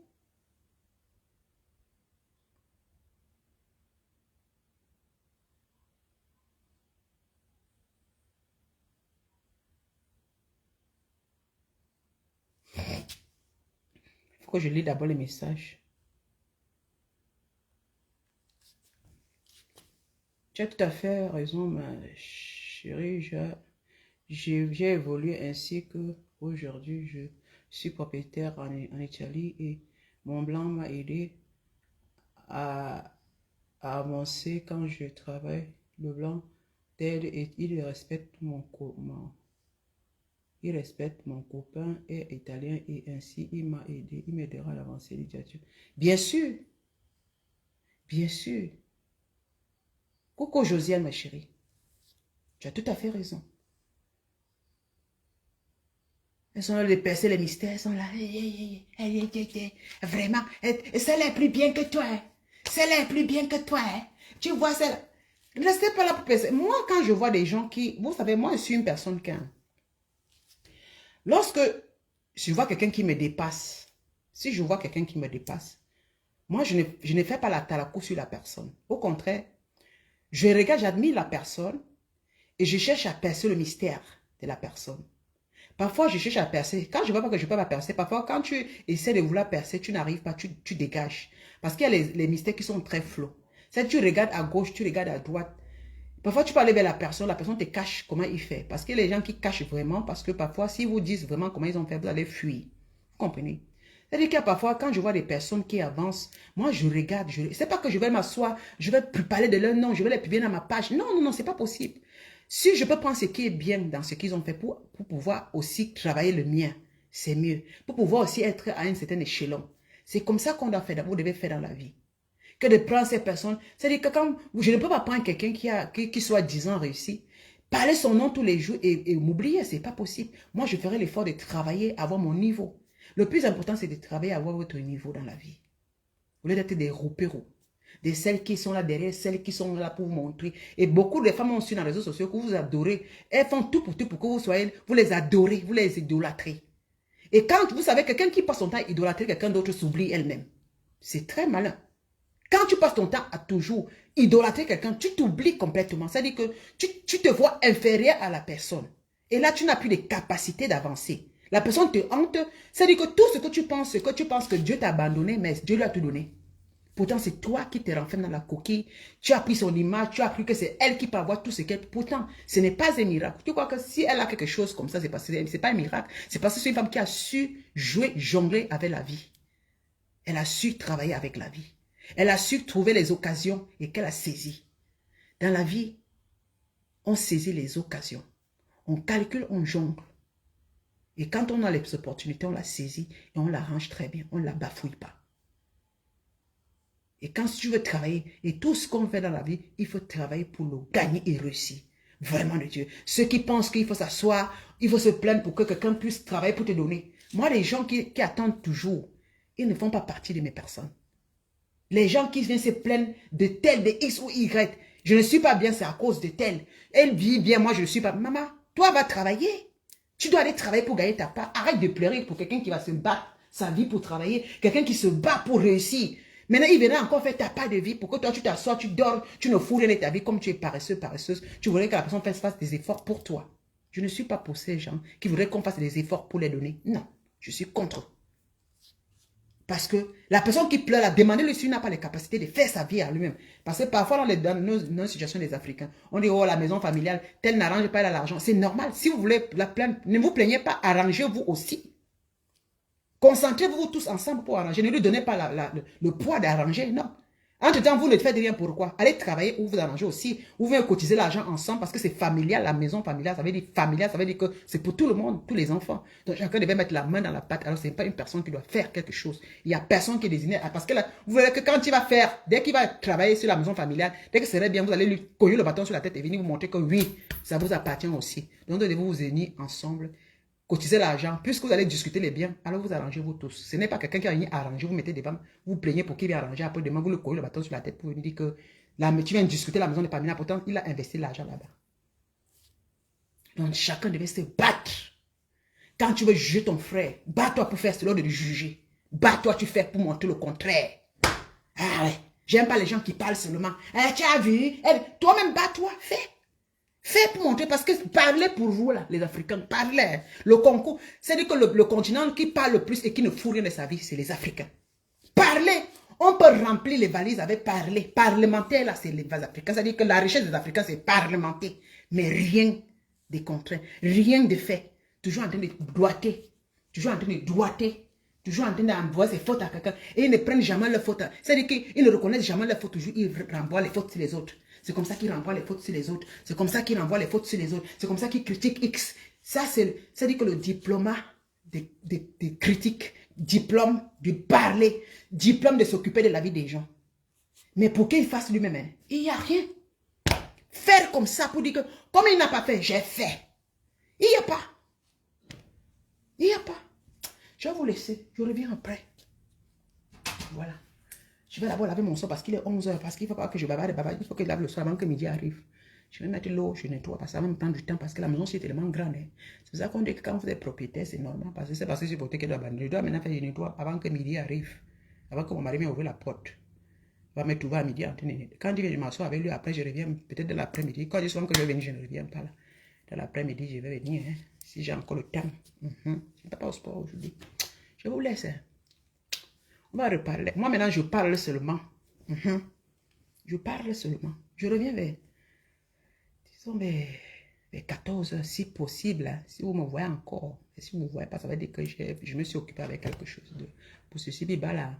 S4: Il faut que je lis d'abord les messages. Tu as tout à fait raison, ma chérie. J'ai évolué ainsi que aujourd'hui je suis propriétaire en Italie et mon blanc m'a aidé à avancer quand je travaille. Le blanc t'aide et il respecte mon copain est italien et ainsi il m'a aidé. Il m'aidera à avancer, dit Dieu. Bien sûr. Bien sûr. Coucou Josiane, ma chérie. Tu as tout à fait raison. Elles sont là de percer les mystères. Elles sont là. Vraiment. Celle-là est plus bien que toi. Celle-là est plus bien que toi. Tu vois celle-là. Ne restez pas là pour penser. Moi, quand je vois des gens qui... Vous savez, moi, je suis une personne qui... Lorsque je vois quelqu'un qui me dépasse, si je vois quelqu'un qui me dépasse, moi, je ne fais pas la talakou sur la personne. Au contraire, je regarde, j'admire la personne et je cherche à percer le mystère de la personne. Parfois, je cherche à percer. Quand je vois pas que je peux pas percer, parfois, quand tu essaies de vouloir percer, tu n'arrives pas, tu dégages. Parce qu'il y a les mystères qui sont très flous. C'est tu regardes à gauche, tu regardes à droite. Parfois, tu peux aller vers la personne te cache comment il fait. Parce qu'il y a les gens qui cachent vraiment, parce que parfois, s'ils vous disent vraiment comment ils ont fait, vous allez fuir. Vous comprenez? C'est-à-dire qu'il y a parfois, quand je vois des personnes qui avancent, moi, je regarde. C'est pas que je vais m'asseoir, je vais parler de leur nom, je vais les publier dans ma page. Non, non, non, c'est pas possible. Si je peux prendre ce qui est bien dans ce qu'ils ont fait pour pouvoir aussi travailler le mien, c'est mieux. Pour pouvoir aussi être à un certain échelon. C'est comme ça qu'on doit faire, vous devez faire dans la vie. Que de prendre ces personnes. C'est-à-dire que quand je ne peux pas prendre quelqu'un qui soit 10 ans réussi, parler son nom tous les jours et m'oublier, c'est pas possible. Moi, je ferai l'effort de travailler, avoir mon niveau. Le plus important, c'est de travailler, avoir votre niveau dans la vie. Au lieu d'être des roupérous. De celles qui sont là derrière, celles qui sont là pour vous montrer. Et beaucoup de femmes ont su dans les réseaux sociaux que vous adorez. Elles font tout pour que vous soyez, vous les adorez, vous les idolâtrez. Et quand vous savez, quelqu'un qui passe son temps à idolâtrer quelqu'un d'autre s'oublie elle-même. C'est très malin. Quand tu passes ton temps à toujours idolâtrer quelqu'un, tu t'oublies complètement. C'est-à-dire que tu te vois inférieur à la personne. Et là, tu n'as plus de capacité d'avancer. La personne te hante. C'est-à-dire que tout ce que tu penses que Dieu t'a abandonné, mais Dieu lui a tout donné. Pourtant, c'est toi qui te renfermes dans la coquille. Tu as pris son image, tu as cru que c'est elle qui peut avoir tout ce qu'elle... Pourtant, ce n'est pas un miracle. Tu crois que si elle a quelque chose comme ça, c'est pas un miracle. C'est parce que c'est une femme qui a su jouer, jongler avec la vie. Elle a su travailler avec la vie. Elle a su trouver les occasions et qu'elle a saisi. Dans la vie, on saisit les occasions. On calcule, on jongle. Et quand on a les opportunités, on la saisit et on l'arrange très bien. On ne la bafouille pas. Et quand tu veux travailler, et tout ce qu'on fait dans la vie, il faut travailler pour le gagner et réussir. Vraiment de Dieu. Ceux qui pensent qu'il faut s'asseoir, il faut se plaindre pour que quelqu'un puisse travailler pour te donner. Moi, les gens qui attendent toujours, ils ne font pas partie de mes personnes. Les gens qui viennent se plaindre de tel, de X ou Y, je ne suis pas bien, c'est à cause de tel. Elle vit bien, moi je ne suis pas. Maman, toi va travailler. Tu dois aller travailler pour gagner ta part. Arrête de pleurer pour quelqu'un qui va se battre sa vie pour travailler. Quelqu'un qui se bat pour réussir. Maintenant, il viendra encore faire ta part de vie pour que toi, tu t'assois, tu dors, tu ne fous rien de ta vie comme tu es paresseux, paresseuse. Tu voudrais que la personne fasse des efforts pour toi. Je ne suis pas pour ces gens qui voudraient qu'on fasse des efforts pour les donner. Non, je suis contre. Parce que la personne qui pleure, a demandé le n'a pas les capacités de faire sa vie à lui-même. Parce que parfois, dans nos situations des Africains, on dit, oh, la maison familiale, tel n'arrange pas, elle a l'argent. C'est normal. Si vous voulez la plaindre, ne vous plaignez pas, arrangez-vous aussi. Concentrez-vous tous ensemble pour arranger. Ne lui donnez pas le poids d'arranger, non. Entre-temps, vous ne faites rien. Pourquoi? Allez travailler ou vous arrangez aussi. Vous venez cotiser l'argent ensemble parce que c'est familial. La maison familiale, ça veut dire familial, ça veut dire que c'est pour tout le monde, tous les enfants. Donc chacun devait mettre la main dans la pâte. Alors ce n'est pas une personne qui doit faire quelque chose. Il n'y a personne qui est désigné. Parce que là, vous verrez que quand il va faire, dès qu'il va travailler sur la maison familiale, dès que ce serait bien, vous allez lui cogner le bâton sur la tête et venir vous montrer que oui, ça vous appartient aussi. Donc devez vous unir ensemble. Cotisez l'argent, puisque vous allez discuter les biens, alors vous arrangez-vous tous. Ce n'est pas quelqu'un qui a rien arrangé, vous mettez devant, vous plaignez pour qu'il vienne arranger, après demain vous le collez le bâton sur la tête pour venir dire que tu viens discuter la maison n'est pas minable, pourtant il a investi l'argent là-bas. Donc chacun devait se battre. Quand tu veux juger ton frère, bats-toi pour faire cela de le juger. Bats-toi, tu fais pour montrer le contraire. Ah ouais, j'aime pas les gens qui parlent seulement. Eh, tu as vu, toi-même bats-toi, fais. Fais pour montrer, parce que parlez pour vous, là, les Africains, parlez. Le concours, c'est-à-dire que le continent qui parle le plus et qui ne fout rien de sa vie, c'est les Africains. Parlez. On peut remplir les valises avec parler. Parlementaire, là, c'est les Africains. C'est-à-dire que la richesse des Africains, c'est parlementer. Mais rien de contraint, rien de fait. Toujours en train de doiter. Toujours en train de doiter. Toujours en train d'envoyer ses fautes à quelqu'un. Et ils ne prennent jamais leurs fautes. C'est-à-dire qu'ils ne reconnaissent jamais leurs fautes. Toujours, ils renvoient les fautes sur les autres. C'est comme ça qu'ils renvoient les fautes sur les autres. C'est comme ça qu'ils renvoient les fautes sur les autres. C'est comme ça qu'ils critiquent X. Ça, c'est-à-dire que le diplôme des critiques, diplôme de parler, diplôme de s'occuper de la vie des gens. Mais pour qu'il fasse lui-même, hein, il n'y a rien. Faire comme ça pour dire que, comme il n'a pas fait, j'ai fait. Il n'y a pas. Il n'y a pas. Je vais vous laisser. Je reviens après. Voilà. Je vais d'abord laver mon sol parce qu'il est 11h, parce qu'il ne faut pas que je bavarde, il faut que je lave le sol avant que midi arrive. Je vais mettre l'eau, je nettoie, parce que ça va me prendre du temps, parce que la maison c'est tellement grande. Hein. C'est pour ça qu'on dit que quand vous êtes propriétaire, c'est normal, parce que c'est parce que c'est pour qu'elle doit abandonner. Je dois maintenant faire le nettoie avant que midi arrive, avant que mon mari m'ouvre la porte. Il va me trouver à midi en train de nettoyer. Quand je m'assois avec lui, après je reviens peut-être de l'après-midi. Quand je sens que je vais venir, je ne reviens pas là. Dans l'après-midi, je vais venir, hein, si j'ai encore le temps. Je ne vais pas au sport aujourd'hui. Je vous laisse. Hein. On va reparler. Moi maintenant, je parle seulement. Je parle seulement. Je reviens vers, disons, vers 14h, si possible. Hein, si vous me voyez encore. Et si vous ne me voyez pas, ça veut dire que je me suis occupé avec quelque chose. Pour ceci, Biba là.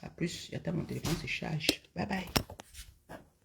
S4: A plus, j'attends mon téléphone se charge. Bye bye.